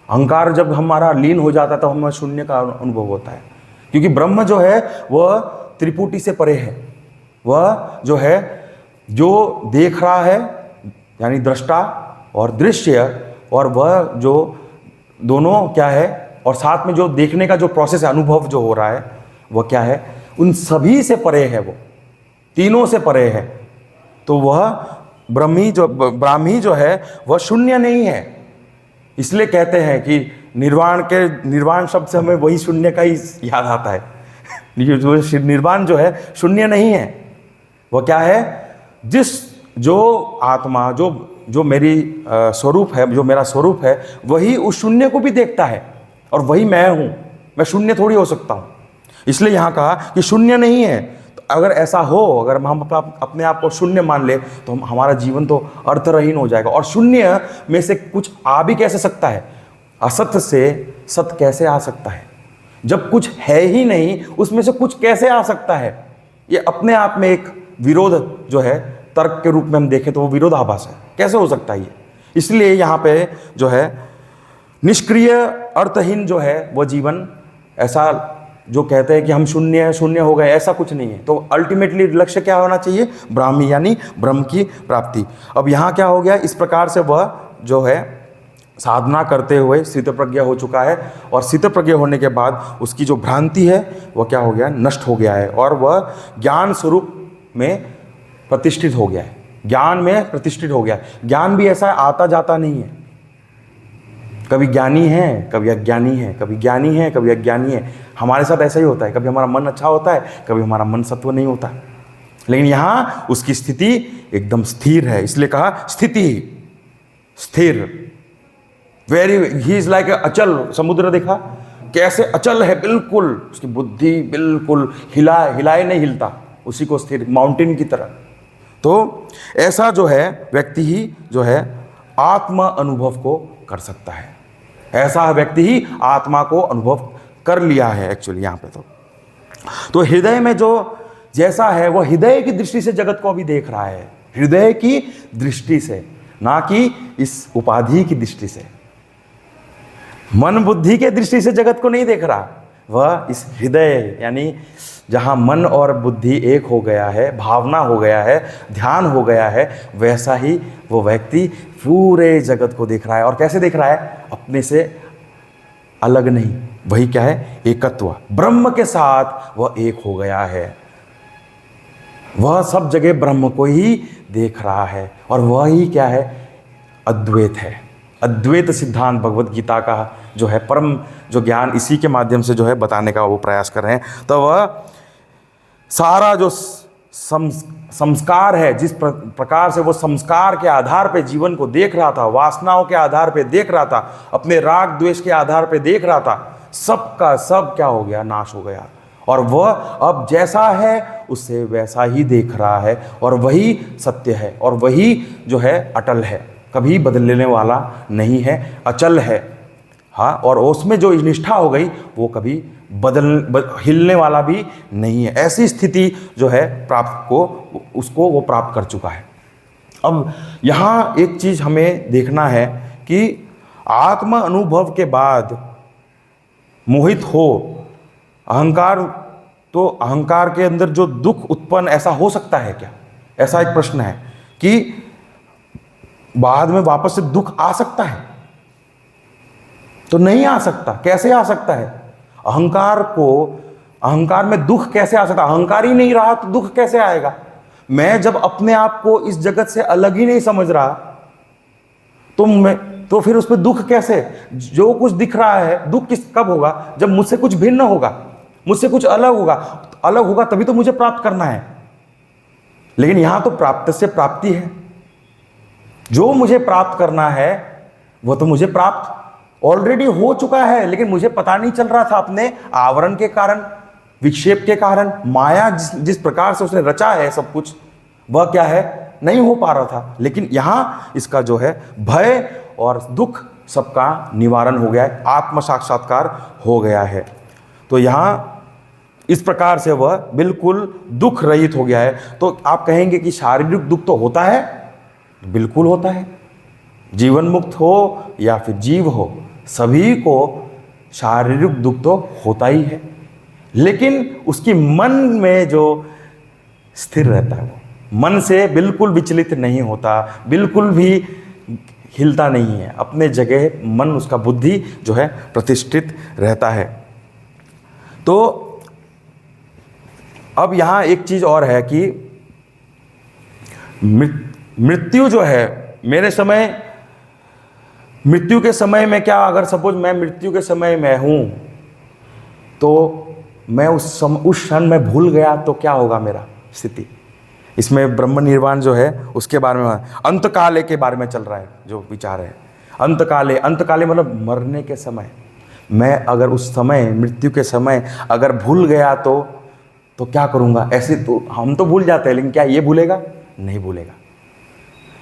अहंकार जब हमारा लीन हो जाता है तो हमें शून्य का अनुभव होता है, क्योंकि ब्रह्म जो है वह त्रिपुटी से परे है। वह जो है जो देख रहा है, यानी दृष्टा और दृश्य, और वह जो दोनों क्या है, और साथ में जो देखने का जो प्रोसेस है, अनुभव जो हो रहा है, वह क्या है, उन सभी से परे है, वो तीनों से परे है। तो वह ब्राह्मी जो है वह शून्य नहीं है। इसलिए कहते हैं कि निर्वाण शब्द से हमें वही शून्य का ही याद आता है। निर्वाण जो है शून्य नहीं है, वह क्या है, जो आत्मा जो मेरी स्वरूप है, जो मेरा स्वरूप है, वही उस शून्य को भी देखता है, और वही मैं हूँ, मैं शून्य थोड़ी हो सकता हूँ। इसलिए यहाँ कहा कि शून्य नहीं है। तो अगर ऐसा हो, अगर हम अपने आप को शून्य मान ले, तो हमारा जीवन तो अर्थरहीन हो जाएगा। और शून्य में से कुछ आ भी कैसे सकता है, असत्य से सत्य कैसे आ सकता है, जब कुछ है ही नहीं उसमें से कुछ कैसे आ सकता है। ये अपने आप में एक विरोध जो है, तर्क के रूप में हम देखें तो वो विरोधाभास है, कैसे हो सकता है ये। इसलिए यहाँ पे जो है निष्क्रिय अर्थहीन जो है वो जीवन, ऐसा जो कहते हैं कि हम शून्य हो गए, ऐसा कुछ नहीं है। तो अल्टीमेटली लक्ष्य क्या होना चाहिए, ब्राह्मी, यानी ब्रह्म की प्राप्ति। अब यहाँ क्या हो गया, इस प्रकार से वह जो है साधना करते हुए स्थितप्रज्ञ हो चुका है, और स्थितप्रज्ञ होने के बाद उसकी जो भ्रांति है वह क्या हो गया, नष्ट हो गया है, और वह ज्ञान स्वरूप में प्रतिष्ठित हो गया है, ज्ञान में प्रतिष्ठित हो गया है। ज्ञान भी ऐसा आता जाता नहीं है, कभी ज्ञानी है कभी अज्ञानी है, कभी ज्ञानी है कभी अज्ञानी है। हमारे साथ ऐसा ही होता है, कभी हमारा मन अच्छा होता है, कभी हमारा मन सत्व नहीं होता। लेकिन यहाँ उसकी स्थिति एकदम स्थिर है, इसलिए कहा स्थिति स्थिर, ही इज लाइक अचल। समुद्र देखा कैसे अचल है, बिल्कुल उसकी बुद्धि बिल्कुल हिलाए नहीं हिलता, उसी को स्थिर, माउंटेन की तरह। तो ऐसा जो है व्यक्ति ही जो है आत्मा अनुभव को कर सकता है, ऐसा व्यक्ति ही आत्मा को अनुभव कर लिया है एक्चुअली यहाँ पे। तो हृदय में जो जैसा है वह हृदय की दृष्टि से जगत को अभी देख रहा है, हृदय की दृष्टि से, ना कि इस उपाधि की दृष्टि से। मन बुद्धि के दृष्टि से जगत को नहीं देख रहा, वह इस हृदय यानी जहाँ मन और बुद्धि एक हो गया है, भावना हो गया है, ध्यान हो गया है, वैसा ही वो व्यक्ति पूरे जगत को देख रहा है। और कैसे देख रहा है? अपने से अलग नहीं। वही क्या है? एकत्व। ब्रह्म के साथ वह एक हो गया है। वह सब जगह ब्रह्म को ही देख रहा है और वह ही क्या है? अद्वैत है। अद्वैत सिद्धांत भगवत गीता का जो है परम जो ज्ञान, इसी के माध्यम से जो है बताने का वो प्रयास कर रहे हैं। तो वह सारा जो संस्कार है, जिस प्रकार से वो संस्कार के आधार पे जीवन को देख रहा था, वासनाओं के आधार पे देख रहा था, अपने राग द्वेष के आधार पे देख रहा था, सब का सब क्या हो गया? नाश हो गया। और वह अब जैसा है उससे वैसा ही देख रहा है और वही सत्य है और वही जो है अटल है, कभी बदलने वाला नहीं है, अचल है। हाँ, और उसमें जो निष्ठा हो गई वो कभी हिलने वाला भी नहीं है। ऐसी स्थिति जो है प्राप्त को उसको वो प्राप्त कर चुका है। अब यहाँ एक चीज़ हमें देखना है कि आत्म अनुभव के बाद मोहित हो अहंकार, तो अहंकार के अंदर जो दुख उत्पन्न, ऐसा हो सकता है क्या? ऐसा एक प्रश्न है कि बाद में वापस से दुख आ सकता है? तो नहीं आ सकता। कैसे आ सकता है? अहंकार में दुख कैसे आ सकता? अहंकार ही नहीं रहा तो दुख कैसे आएगा? मैं जब अपने आप को इस जगत से अलग ही नहीं समझ रहा तो फिर उस पर दुख कैसे? जो कुछ दिख रहा है, दुख कब होगा? जब मुझसे कुछ भिन्न होगा, मुझसे कुछ अलग होगा। अलग होगा तभी तो मुझे प्राप्त करना है। लेकिन यहां तो प्राप्त से प्राप्ति है। जो मुझे प्राप्त करना है वह तो मुझे प्राप्त ऑलरेडी हो चुका है, लेकिन मुझे पता नहीं चल रहा था। अपने आवरण के कारण, विक्षेप के कारण, माया जिस प्रकार से उसने रचा है सब कुछ, वह क्या है? नहीं हो पा रहा था। लेकिन यहां इसका जो है भय और दुख सबका निवारण हो गया है, आत्म साक्षात्कार हो गया है। तो यहां इस प्रकार से वह बिल्कुल दुख रहित हो गया है। तो आप कहेंगे कि शारीरिक दुख तो होता है, बिल्कुल होता है। जीवन मुक्त हो या फिर जीव हो, सभी को शारीरिक दुख तो होता ही है। लेकिन उसकी मन में जो स्थिर रहता है, वो मन से बिल्कुल विचलित नहीं होता, बिल्कुल भी हिलता नहीं है। अपने जगह मन, उसका बुद्धि जो है प्रतिष्ठित रहता है। तो अब यहाँ एक चीज़ और है कि मृत्यु जो है, मेरे समय, मृत्यु के समय में क्या, अगर सपोज मैं मृत्यु के समय में हूँ तो मैं उस क्षण में भूल गया तो क्या होगा मेरा स्थिति? इसमें ब्रह्म निर्वाण जो है उसके बारे में, अंतकाले के बारे में चल रहा है जो विचार है। अंतकाले मतलब मरने के समय। मैं अगर उस समय, मृत्यु के समय अगर भूल गया तो क्या करूँगा? ऐसे तो हम तो भूल जाते हैं, लेकिन क्या ये भूलेगा? नहीं भूलेगा।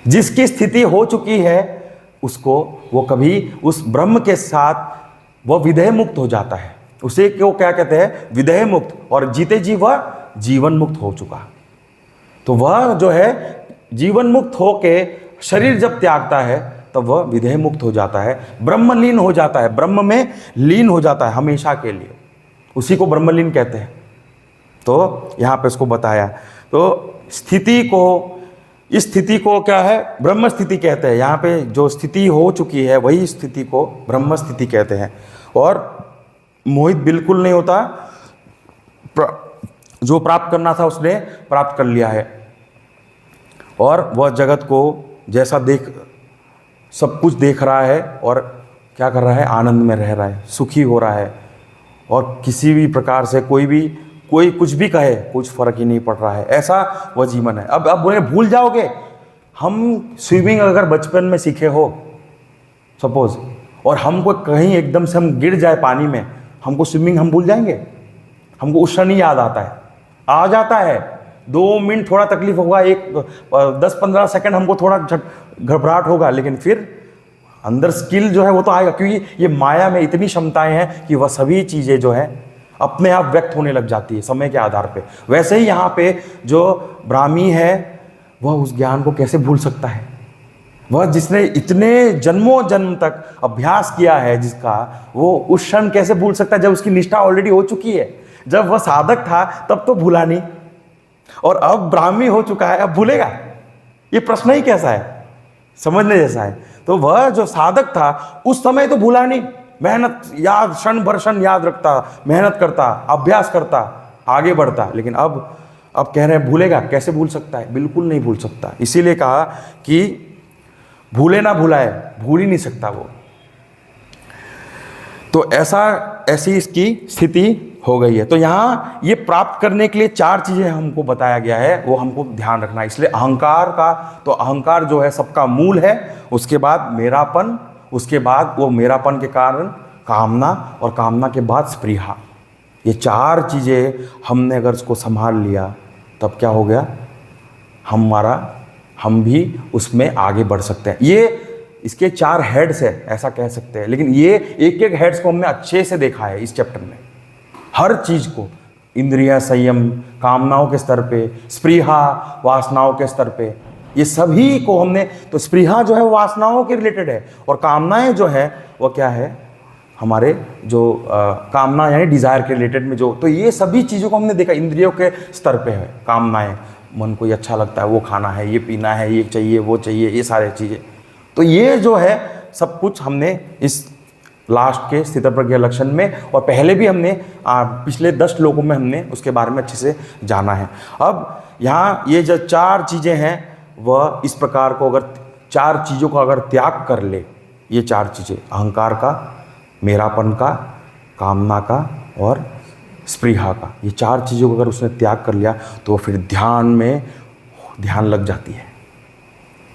जिसकी स्थिति हो चुकी है उसको वो कभी उस ब्रह्म के साथ वह विदेह मुक्त हो जाता है। उसे क्यों क्या कहते हैं? विदेह मुक्त। और जीते जी वह जीवन मुक्त हो चुका। तो वह जो है जीवन मुक्त होके शरीर जब त्यागता है तब वह विदेह मुक्त हो जाता है, ब्रह्म लीन हो जाता है, ब्रह्म में लीन हो जाता है हमेशा के लिए। उसी को ब्रह्मलीन कहते हैं। तो यहाँ पे इसको बताया। तो इस स्थिति को क्या है? ब्रह्म स्थिति कहते हैं। यहाँ पे जो स्थिति हो चुकी है वही स्थिति को ब्रह्म स्थिति कहते हैं। और मोहित बिल्कुल नहीं होता, जो प्राप्त करना था उसने प्राप्त कर लिया है। और वह जगत को जैसा सब कुछ देख रहा है और क्या कर रहा है? आनंद में रह रहा है, सुखी हो रहा है। और किसी भी प्रकार से कोई कुछ भी कहे, कुछ फर्क ही नहीं पड़ रहा है। ऐसा वह जीवन है। अब बोले भूल जाओगे। हम स्विमिंग अगर बचपन में सीखे हो सपोज, और हमको कहीं एकदम से हम गिर जाए पानी में, हमको स्विमिंग हम भूल जाएंगे? हमको उस क्षण ही याद आता है, आ जाता है। 2 मिनट थोड़ा तकलीफ होगा, 10-15 सेकंड हमको थोड़ा घबराहट होगा, लेकिन फिर अंदर स्किल जो है वो तो आएगा। क्योंकि ये माया में इतनी क्षमताएं हैं कि वह सभी चीज़ें जो है अपने आप व्यक्त होने लग जाती है समय के आधार पे। वैसे ही यहाँ पे जो ब्राह्मी है वह उस ज्ञान को कैसे भूल सकता है? वह जिसने इतने जन्मों जन्म तक अभ्यास किया है जिसका, वो उस क्षण कैसे भूल सकता है जब उसकी निष्ठा ऑलरेडी हो चुकी है? जब वह साधक था तब तो भूला नहीं, और अब ब्राह्मी हो चुका है, अब भूलेगा? ये प्रश्न ही कैसा है, समझने जैसा है। तो वह जो साधक था उस समय तो भूला नहीं, मेहनत याद, क्षण भर क्षण याद रखता, मेहनत करता, अभ्यास करता, आगे बढ़ता। लेकिन अब कह रहे हैं भूलेगा? कैसे भूल सकता है? बिल्कुल नहीं भूल सकता। इसीलिए कहा कि भूले ना भुलाए, भूल ही नहीं सकता वो। तो ऐसी इसकी स्थिति हो गई है। तो यहाँ ये प्राप्त करने के लिए 4 चीजें हमको बताया गया है, वो हमको ध्यान रखना है। इसलिए अहंकार का, तो अहंकार जो है सबका मूल है, उसके बाद मेरापन, उसके बाद वो मेरापन के कारण कामना, और कामना के बाद स्पृहा। ये 4 चीजें हमने अगर इसको संभाल लिया तब क्या हो गया, हम भी उसमें आगे बढ़ सकते हैं। ये इसके 4 हेड्स है, ऐसा कह सकते हैं। लेकिन ये एक एक हेड्स को हमने अच्छे से देखा है इस चैप्टर में, हर चीज को। इंद्रिया संयम कामनाओं के स्तर पे, स्पृहा वासनाओं के स्तर पे, ये सभी को हमने। तो स्पृहा जो है वो वासनाओं के रिलेटेड है, और कामनाएं जो है वो क्या है, हमारे जो कामना यानी डिजायर के रिलेटेड में जो। तो ये सभी चीज़ों को हमने देखा, इंद्रियों के स्तर पे है कामनाएं। मन को ये अच्छा लगता है, वो खाना है, ये पीना है, ये चाहिए, वो चाहिए, ये सारी चीज़ें। तो ये जो है सब कुछ हमने इस लास्ट के स्थितप्रज्ञ लक्षण में, और पहले भी हमने पिछले 10 श्लोकों में हमने उसके बारे में अच्छे से जाना है। अब यहाँ ये जो 4 चीज़ें हैं, वह इस प्रकार को अगर 4 चीज़ों का अगर त्याग कर ले, ये 4 चीज़ें, अहंकार का, मेरापन का, कामना का और स्पृहा का, ये 4 चीज़ों को अगर उसने त्याग कर लिया तो फिर ध्यान लग जाती है।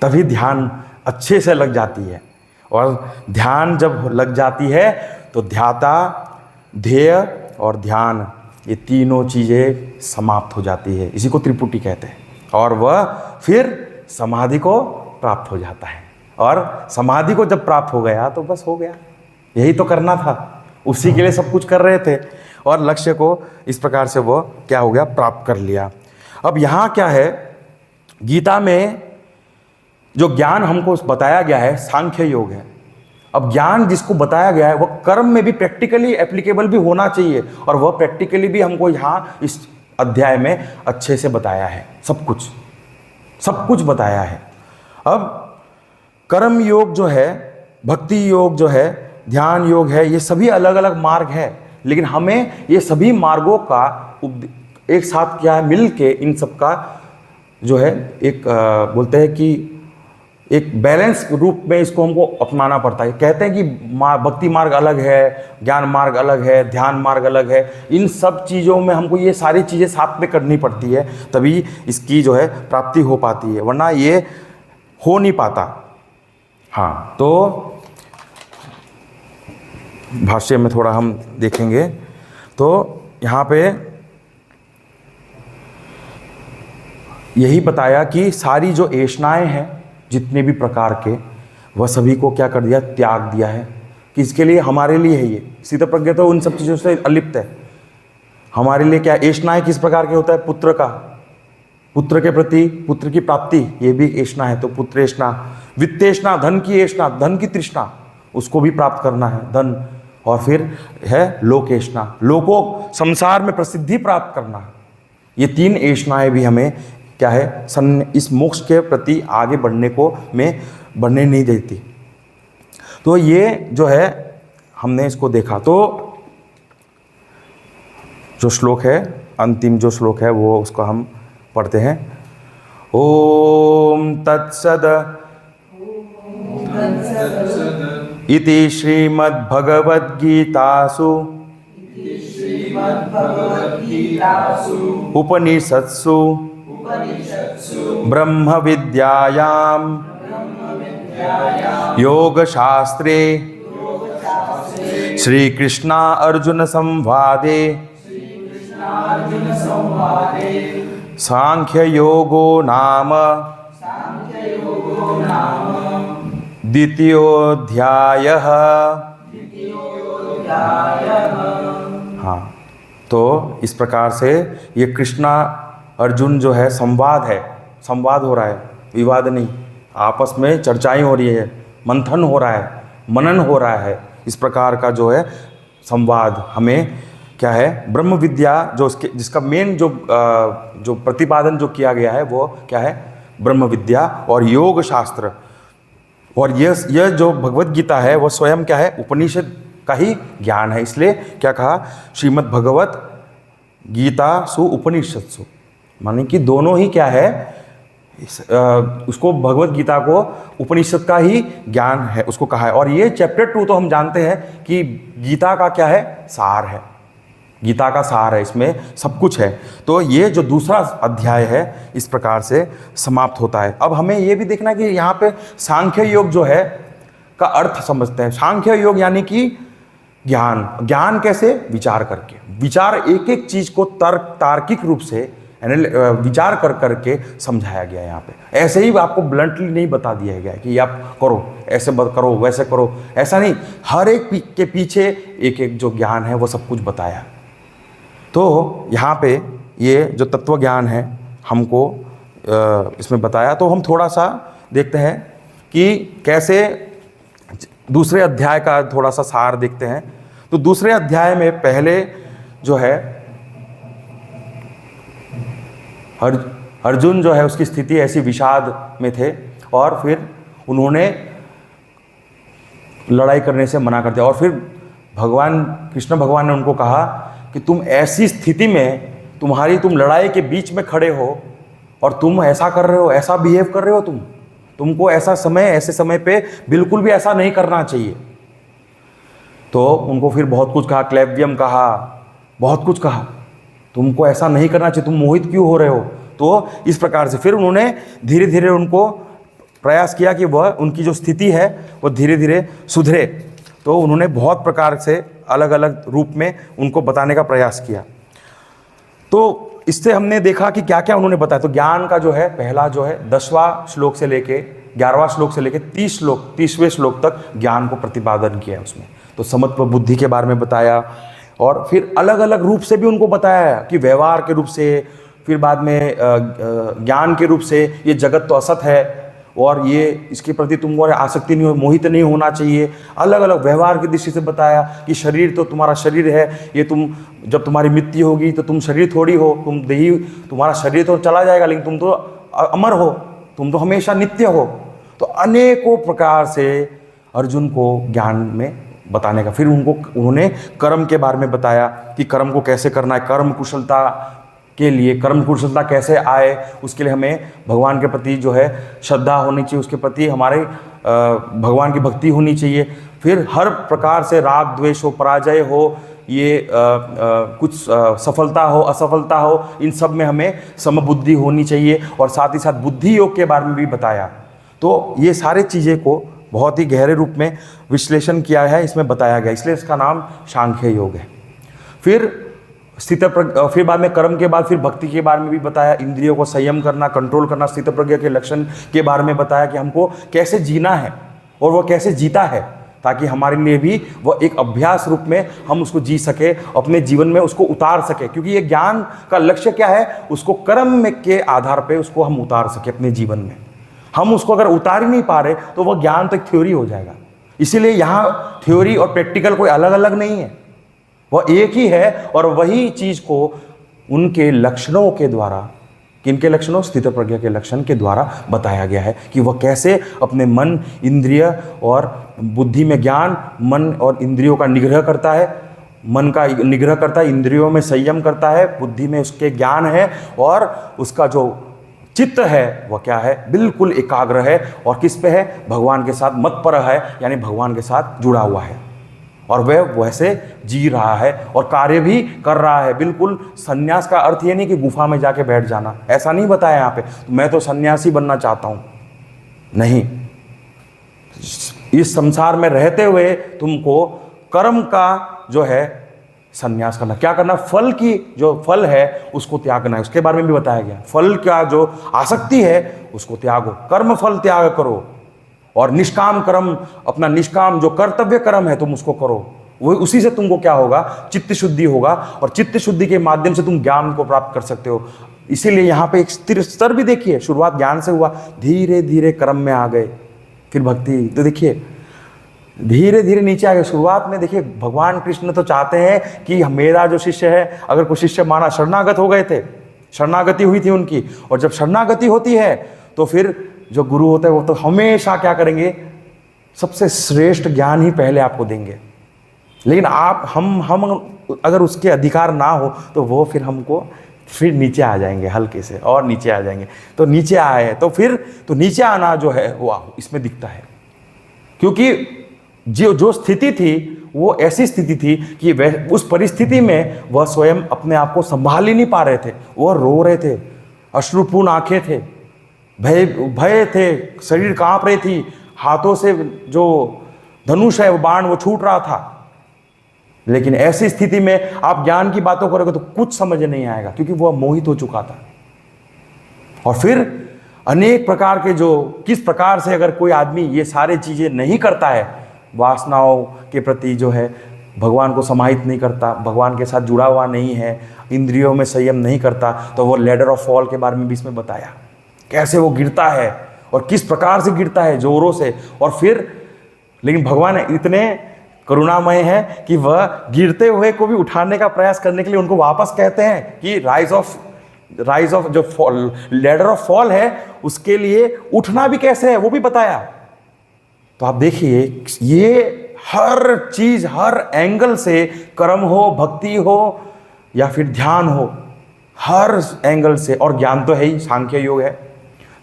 तभी ध्यान अच्छे से लग जाती है। और ध्यान जब लग जाती है तो ध्याता, ध्येय और ध्यान, ये तीनों चीज़ें समाप्त हो जाती है। इसी को त्रिपुटी कहते हैं। और वह फिर समाधि को प्राप्त हो जाता है। और समाधि को जब प्राप्त हो गया तो बस हो गया, यही तो करना था, उसी के लिए सब कुछ कर रहे थे, और लक्ष्य को इस प्रकार से वो क्या हो गया, प्राप्त कर लिया। अब यहाँ क्या है, गीता में जो ज्ञान हमको बताया गया है सांख्य योग है। अब ज्ञान जिसको बताया गया है वह कर्म में भी प्रैक्टिकली एप्लीकेबल भी होना चाहिए, और वह प्रैक्टिकली भी हमको यहाँ इस अध्याय में अच्छे से बताया है। सब कुछ बताया है। अब कर्म योग जो है, भक्ति योग जो है, ध्यान योग है, ये सभी अलग अलग मार्ग है। लेकिन हमें ये सभी मार्गों का एक साथ क्या है, मिल के इन सब का जो है एक बोलते हैं कि एक बैलेंस रूप में इसको हमको अपनाना पड़ता है। कहते हैं कि भक्ति मार्ग अलग है, ज्ञान मार्ग अलग है, ध्यान मार्ग अलग है। इन सब चीज़ों में हमको ये सारी चीज़ें साथ में करनी पड़ती है, तभी इसकी जो है प्राप्ति हो पाती है, वरना ये हो नहीं पाता। हाँ, तो भाष्य में थोड़ा हम देखेंगे। तो यहाँ पे यही बताया कि सारी जो ऐष्णाएं हैं जितने भी प्रकार के, वह सभी को क्या कर दिया, त्याग दिया है। किसके लिए? हमारे लिए है। ये स्थितप्रज्ञ तो उन सब चीज़ों से अलिप्त है। हमारे लिए क्या ऐष्णाएं किस प्रकार के होता है? पुत्र का, पुत्र के प्रति, पुत्र की प्राप्ति, ये भी ऐष्णा है। तो पुत्र ऐष्णा, वित्तेष्णा, धन की ऐष्णा, धन की तृष्णा, उसको भी प्राप्त करना है, धन। और फिर है लोकेष्णा, लोको संसार में प्रसिद्धि प्राप्त करना। ये 3 ऐष्णाएं भी हमें क्या है, इस मोक्ष के प्रति आगे बढ़ने नहीं देती। तो ये जो है हमने इसको देखा। तो जो श्लोक है, अंतिम जो श्लोक है वो उसको हम पढ़ते हैं। ओम तत्सद इति श्रीमद्भगवद्गीतासु उपनिषत्सु ब्रह्म विद्यायां योगशास्त्रे श्री कृष्णा अर्जुन संवादे सांख्य योगो नाम द्वितीयोऽध्यायः। हाँ, तो इस प्रकार से ये कृष्णा अर्जुन जो है संवाद हो रहा है, विवाद नहीं, आपस में चर्चाएं हो रही है, मंथन हो रहा है, मनन हो रहा है। इस प्रकार का जो है संवाद हमें क्या है, ब्रह्म विद्या जो उसके जिसका मेन जो प्रतिपादन जो किया गया है वो क्या है, ब्रह्म विद्या और योग शास्त्र। और यह जो भगवत गीता है वो स्वयं क्या है, उपनिषद का ही ज्ञान है। इसलिए क्या कहा, श्रीमद् भगवत गीता सु उपनिषत्सु, माने कि दोनों ही क्या है, उसको भगवत गीता को उपनिषद का ही ज्ञान है उसको कहा है। और ये चैप्टर 2 तो हम जानते हैं कि गीता का क्या है, सार है, गीता का सार है, इसमें सब कुछ है। तो ये जो दूसरा अध्याय है इस प्रकार से समाप्त होता है। अब हमें ये भी देखना है कि यहाँ पे सांख्य योग जो है का अर्थ समझते हैं। सांख्य योग यानी कि ज्ञान, ज्ञान कैसे, विचार करके, विचार एक एक चीज को तार्किक रूप से विचार कर करके समझाया गया है यहाँ पे। ऐसे ही आपको ब्लंटली नहीं बता दिया गया है कि आप करो, ऐसे करो, वैसे करो, ऐसा नहीं। हर एक के पीछे एक एक जो ज्ञान है वो सब कुछ बताया। तो यहाँ पे ये जो तत्व ज्ञान है हमको इसमें बताया। तो हम थोड़ा सा देखते हैं कि कैसे दूसरे अध्याय का थोड़ा सा सार देखते हैं। तो दूसरे अध्याय में पहले जो है अर्जुन जो है उसकी स्थिति ऐसी विषाद में थे और फिर उन्होंने लड़ाई करने से मना कर दिया। और फिर कृष्ण भगवान ने उनको कहा कि तुम ऐसी स्थिति में तुम लड़ाई के बीच में खड़े हो और तुम ऐसा कर रहे हो, ऐसा बिहेव कर रहे हो, तुमको ऐसे समय पे बिल्कुल भी ऐसा नहीं करना चाहिए। तो उनको फिर बहुत कुछ कहा, क्लैव्यम कहा, बहुत कुछ कहा, तुमको ऐसा नहीं करना चाहिए, तुम मोहित क्यों हो रहे हो। तो इस प्रकार से फिर उन्होंने धीरे धीरे उनको प्रयास किया कि वह उनकी जो स्थिति है वो धीरे धीरे सुधरे। तो उन्होंने बहुत प्रकार से अलग अलग रूप में उनको बताने का प्रयास किया। तो इससे हमने देखा कि क्या क्या उन्होंने बताया। तो ज्ञान का जो है पहला जो है 10वां श्लोक से लेके 11वां श्लोक से लेके 30वें श्लोक तक ज्ञान को प्रतिपादन किया है उसमें। तो समत्व बुद्धि के बारे में बताया और फिर अलग अलग रूप से भी उनको बताया कि व्यवहार के रूप से, फिर बाद में ज्ञान के रूप से, ये जगत तो असत है और ये इसके प्रति तुमको आसक्ति नहीं हो, मोहित नहीं होना चाहिए। अलग अलग व्यवहार की दृष्टि से बताया कि शरीर तो तुम्हारा शरीर है, ये जब तुम्हारी मृत्यु होगी तो तुम शरीर थोड़ी हो, तुम्हारा शरीर तो चला जाएगा लेकिन तुम तो अमर हो, तुम तो हमेशा नित्य हो। तो अनेकों प्रकार से अर्जुन को ज्ञान में बताने का। फिर उन्होंने कर्म के बारे में बताया कि कर्म को कैसे करना है, कर्म कुशलता के लिए, कर्म कुशलता कैसे आए, उसके लिए हमें भगवान के प्रति जो है श्रद्धा होनी चाहिए, उसके प्रति हमारे भगवान की भक्ति होनी चाहिए। फिर हर प्रकार से राग द्वेष हो, पराजय हो, ये कुछ सफलता हो, असफलता हो, इन सब में हमें समबुद्धि होनी चाहिए। और साथ ही साथ बुद्धि योग के बारे में भी बताया। तो ये सारी चीज़ें को बहुत ही गहरे रूप में विश्लेषण किया है, इसमें बताया गया, इसलिए इसका नाम सांख्य योग है। फिर बाद में कर्म के बाद फिर भक्ति के बारे में भी बताया, इंद्रियों को संयम करना, कंट्रोल करना, स्थित प्रज्ञा के लक्षण के बारे में बताया कि हमको कैसे जीना है और वह कैसे जीता है, ताकि हमारे लिए भी वह एक अभ्यास रूप में हम उसको जी सके, अपने जीवन में उसको उतार सके। क्योंकि ये ज्ञान का लक्ष्य क्या है, उसको कर्म में के आधार पर उसको हम उतार सके अपने जीवन में। हम उसको अगर उतार ही नहीं पा रहे तो वह ज्ञान तो एक थ्योरी हो जाएगा। इसीलिए यहाँ थ्योरी और प्रैक्टिकल कोई अलग अलग नहीं है, वह एक ही है। और वही चीज़ को उनके लक्षणों के द्वारा, किनके लक्षणों, स्थित प्रज्ञा के लक्षण के द्वारा बताया गया है कि वह कैसे अपने मन, इंद्रिय और बुद्धि में ज्ञान, मन और इंद्रियों का निग्रह करता है, मन का निग्रह करता है, इंद्रियों में संयम करता है, बुद्धि में उसके ज्ञान है और उसका जो चित्त है वह क्या है, बिल्कुल एकाग्र है। और किस पे है, भगवान के साथ मत्पर है, यानी भगवान के साथ जुड़ा हुआ है और वह वैसे जी रहा है और कार्य भी कर रहा है। बिल्कुल सन्यास का अर्थ ये नहीं कि गुफा में जाके बैठ जाना, ऐसा नहीं बताया यहाँ पे मैं तो सन्यासी बनना चाहता हूँ, नहीं। इस संसार में रहते हुए तुमको कर्म का जो है संन्यास करना, क्या करना, फल की जो फल है उसको त्यागना है, उसके बारे में भी बताया गया। फल का जो आसक्ति है उसको त्यागो, कर्म फल त्याग करो और निष्काम कर्म, अपना निष्काम जो कर्तव्य कर्म है तुम उसको करो। वो उसी से तुमको क्या होगा, चित्त शुद्धि होगा और चित्त शुद्धि के माध्यम से तुम ज्ञान को प्राप्त कर सकते हो। इसीलिए यहाँ पे एक स्थिर स्तर भी देखिए, शुरुआत ज्ञान से हुआ, धीरे धीरे कर्म में आ गए, फिर भक्ति। तो देखिए धीरे धीरे नीचे आ गए। शुरुआत में देखिए भगवान कृष्ण तो चाहते हैं कि मेरा जो शिष्य है, अगर कोई शिष्य माना शरणागत हो गए थे, शरणागति हुई थी उनकी, और जब शरणागति होती है तो फिर जो गुरु होते हैं वो तो हमेशा क्या करेंगे, सबसे श्रेष्ठ ज्ञान ही पहले आपको देंगे। लेकिन आप हम अगर उसके अधिकार ना हो तो वो फिर हमको फिर नीचे आ जाएंगे, हल्के से और नीचे आ जाएंगे। तो नीचे आए तो फिर तो नीचे आना जो है वो इसमें दिखता है, क्योंकि जो स्थिति थी वो ऐसी स्थिति थी कि वह उस परिस्थिति में वह स्वयं अपने आप को संभाल ही नहीं पा रहे थे। वह रो रहे थे, अश्रुपूर्ण आंखें थे, भय थे, शरीर कांप रही थी, हाथों से जो धनुष है वो बाण वो छूट रहा था। लेकिन ऐसी स्थिति में आप ज्ञान की बातों करोगे तो कुछ समझ नहीं आएगा, क्योंकि वह मोहित हो चुका था। और फिर अनेक प्रकार के जो किस प्रकार से अगर कोई आदमी ये सारी चीजें नहीं करता है, वासनाओं के प्रति जो है भगवान को समाहित नहीं करता, भगवान के साथ जुड़ा हुआ नहीं है, इंद्रियों में संयम नहीं करता, तो वो लैडर ऑफ फॉल के बारे में भी इसमें बताया, कैसे वो गिरता है और किस प्रकार से गिरता है, जोरों से। और फिर लेकिन भगवान इतने करुणामय है कि वह गिरते हुए को भी उठाने का प्रयास करने के लिए उनको वापस कहते हैं कि राइज ऑफ जो फॉल, लैडर ऑफ फॉल है, उसके लिए उठना भी कैसे है वो भी बताया। तो आप देखिए ये हर चीज, हर एंगल से, कर्म हो, भक्ति हो या फिर ध्यान हो, हर एंगल से, और ज्ञान तो है ही, सांख्य योग है,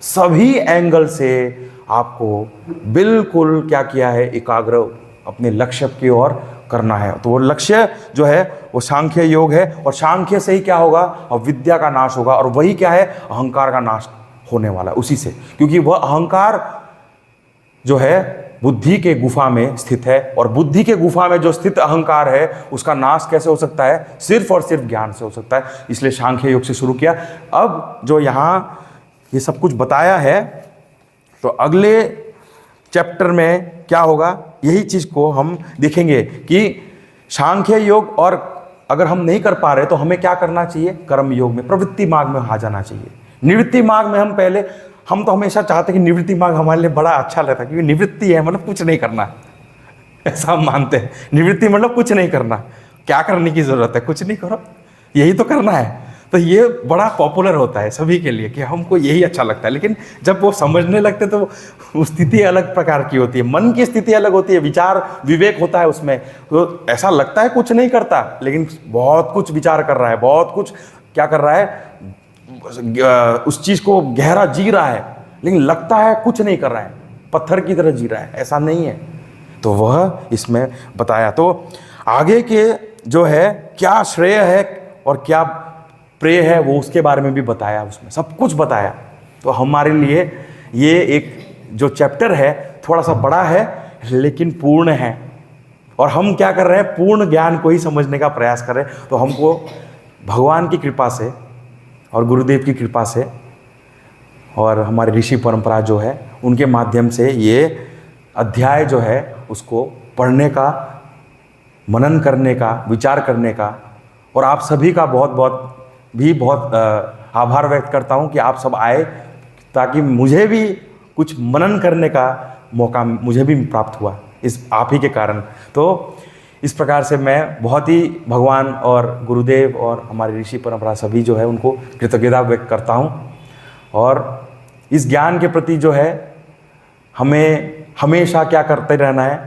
सभी एंगल से आपको बिल्कुल क्या किया है, एकाग्र अपने लक्ष्य की ओर करना है। तो वो लक्ष्य जो है वो सांख्य योग है, और सांख्य से ही क्या होगा, और विद्या का नाश होगा, और वही क्या है, अहंकार का नाश होने वाला है उसी से। क्योंकि वह अहंकार जो है बुद्धि के गुफा में स्थित है, और बुद्धि के गुफा में जो स्थित अहंकार है उसका नाश कैसे हो सकता है, सिर्फ और सिर्फ ज्ञान से हो सकता है। इसलिए सांख्य योग से शुरू किया। अब जो यहाँ ये सब कुछ बताया है, तो अगले चैप्टर में क्या होगा, यही चीज को हम देखेंगे कि सांख्य योग, और अगर हम नहीं कर पा रहे तो हमें क्या करना चाहिए, कर्म योग में, प्रवृत्ति मार्ग में आ जाना चाहिए। निवृत्ति मार्ग में हम तो हमेशा चाहते हैं कि निवृत्ति मार्ग हमारे लिए बड़ा अच्छा लगता है, क्योंकि निवृत्ति है मतलब कुछ नहीं करना, ऐसा हम मानते हैं। निवृत्ति मतलब कुछ नहीं करना, क्या करने की जरूरत है, कुछ नहीं करो, यही तो करना है। तो ये बड़ा पॉपुलर होता है सभी के लिए कि हमको यही अच्छा लगता है। लेकिन जब वो समझने लगते तो वो स्थिति अलग प्रकार की होती है, मन की स्थिति अलग होती है, विचार विवेक होता है उसमें। तो ऐसा लगता है कुछ नहीं करता, लेकिन बहुत कुछ विचार कर रहा है, बहुत कुछ क्या कर रहा है, उस चीज को गहरा जी रहा है, लेकिन लगता है कुछ नहीं कर रहा है, पत्थर की तरह जी रहा है, ऐसा नहीं है। तो वह इसमें बताया। तो आगे के जो है क्या श्रेय है और क्या प्रेय है वो उसके बारे में भी बताया, उसमें सब कुछ बताया। तो हमारे लिए ये एक जो चैप्टर है थोड़ा सा बड़ा है लेकिन पूर्ण है, और हम क्या कर रहे हैं, पूर्ण ज्ञान को ही समझने का प्रयास कर रहे हैं। तो हमको भगवान की कृपा से और गुरुदेव की कृपा से और हमारी ऋषि परंपरा जो है उनके माध्यम से ये अध्याय जो है उसको पढ़ने का, मनन करने का, विचार करने का, और आप सभी का बहुत आभार व्यक्त करता हूँ कि आप सब आए, ताकि मुझे भी कुछ मनन करने का मौका मुझे भी प्राप्त हुआ इस आप ही के कारण। तो इस प्रकार से मैं बहुत ही भगवान और गुरुदेव और हमारे ऋषि परंपरा सभी जो है उनको कृतज्ञता व्यक्त करता हूँ। और इस ज्ञान के प्रति जो है हमें हमेशा क्या करते रहना है,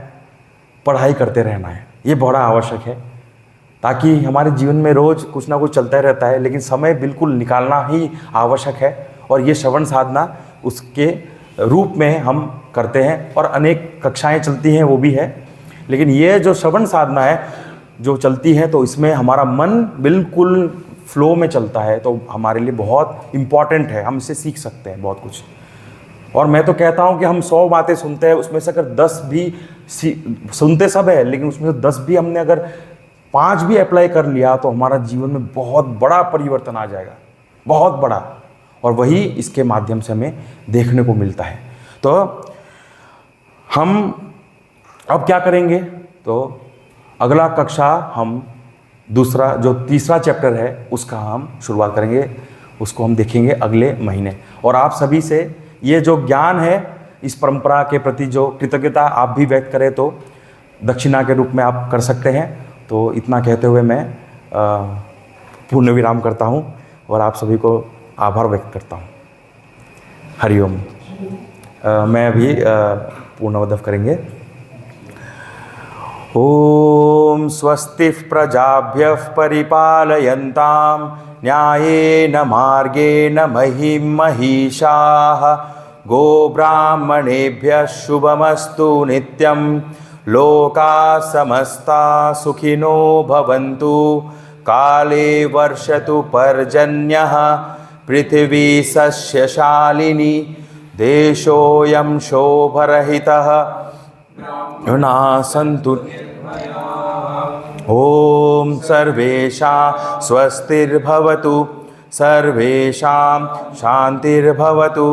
पढ़ाई करते रहना है, ये बड़ा आवश्यक है, ताकि हमारे जीवन में रोज़ कुछ ना कुछ चलता रहता है, लेकिन समय बिल्कुल निकालना ही आवश्यक है। और ये श्रवण साधना उसके रूप में हम करते हैं, और अनेक कक्षाएं चलती हैं वो भी है, लेकिन ये जो श्रवण साधना है जो चलती है तो इसमें हमारा मन बिल्कुल फ्लो में चलता है, तो हमारे लिए बहुत इम्पॉर्टेंट है, हम इससे सीख सकते हैं बहुत कुछ। और मैं तो कहता हूँ कि हम 100 बातें सुनते हैं, उसमें से अगर 10 भी सुनते सब है, लेकिन उसमें से 10 भी हमने अगर 5 भी अप्लाई कर लिया तो हमारा जीवन में बहुत बड़ा परिवर्तन आ जाएगा, बहुत बड़ा। और वही इसके माध्यम से हमें देखने को मिलता है। तो हम अब क्या करेंगे, तो अगला कक्षा हम दूसरा जो तीसरा चैप्टर है उसका हम शुरुआत करेंगे, उसको हम देखेंगे अगले महीने। और आप सभी से ये जो ज्ञान है, इस परंपरा के प्रति जो कृतज्ञता आप भी व्यक्त करें, तो दक्षिणा के रूप में आप कर सकते हैं। तो इतना कहते हुए मैं पूर्ण विराम करता हूँ और आप सभी को आभार व्यक्त करता हूँ। हरिओम। मैं अभी पूर्णवदफ करेंगे। ओम स्वस्ति प्रजाभ्यः परिपालयन्तां न्यायेन मार्गेण महीं महिषाः गोब्राह्मणेभ्यः शुभमस्तु नित्यं लोकाः समस्ताः सुखिनो भवन्तु। काले वर्षतु पर्जन्यः पृथिवी सस्यशालिनी देशोऽयं शोभरहितः न सन्तु। ओम सर्वेषां स्वस्तिर्भवतु सर्वेषां शान्तिर्भवतु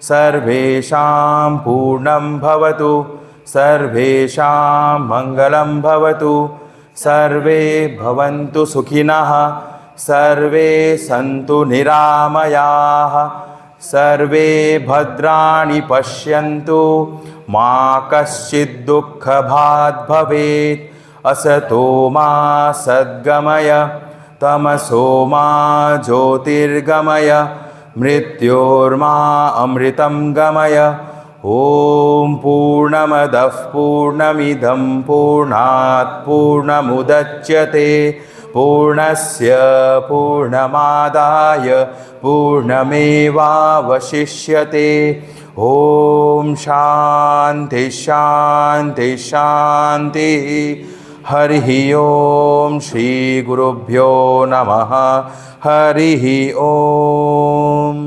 सर्वेषां पूर्णं भवतु सर्वेषां मङ्गलं भवतु सर्वे भवन्तु सुखिनः सर्वे सन्तु निरामयाः सर्वे भद्राणि पश्यन्तु मा कश्चित् दुःखभाग् भवेत्। असतो मा सद्गमय तमसो मा ज्योतिर्गमय मृत्योर्मा अमृतं गमय। ओम पूर्णमदः पूर्णमिदं पूर्णात् पूर्णमुदच्यते पूर्णस्य पूर्णमादाय पूर्णमेवावशिष्यते। ओम शांति शांति शांति। हरि ओम श्री गुरुभ्यो नमः। हरि ओम।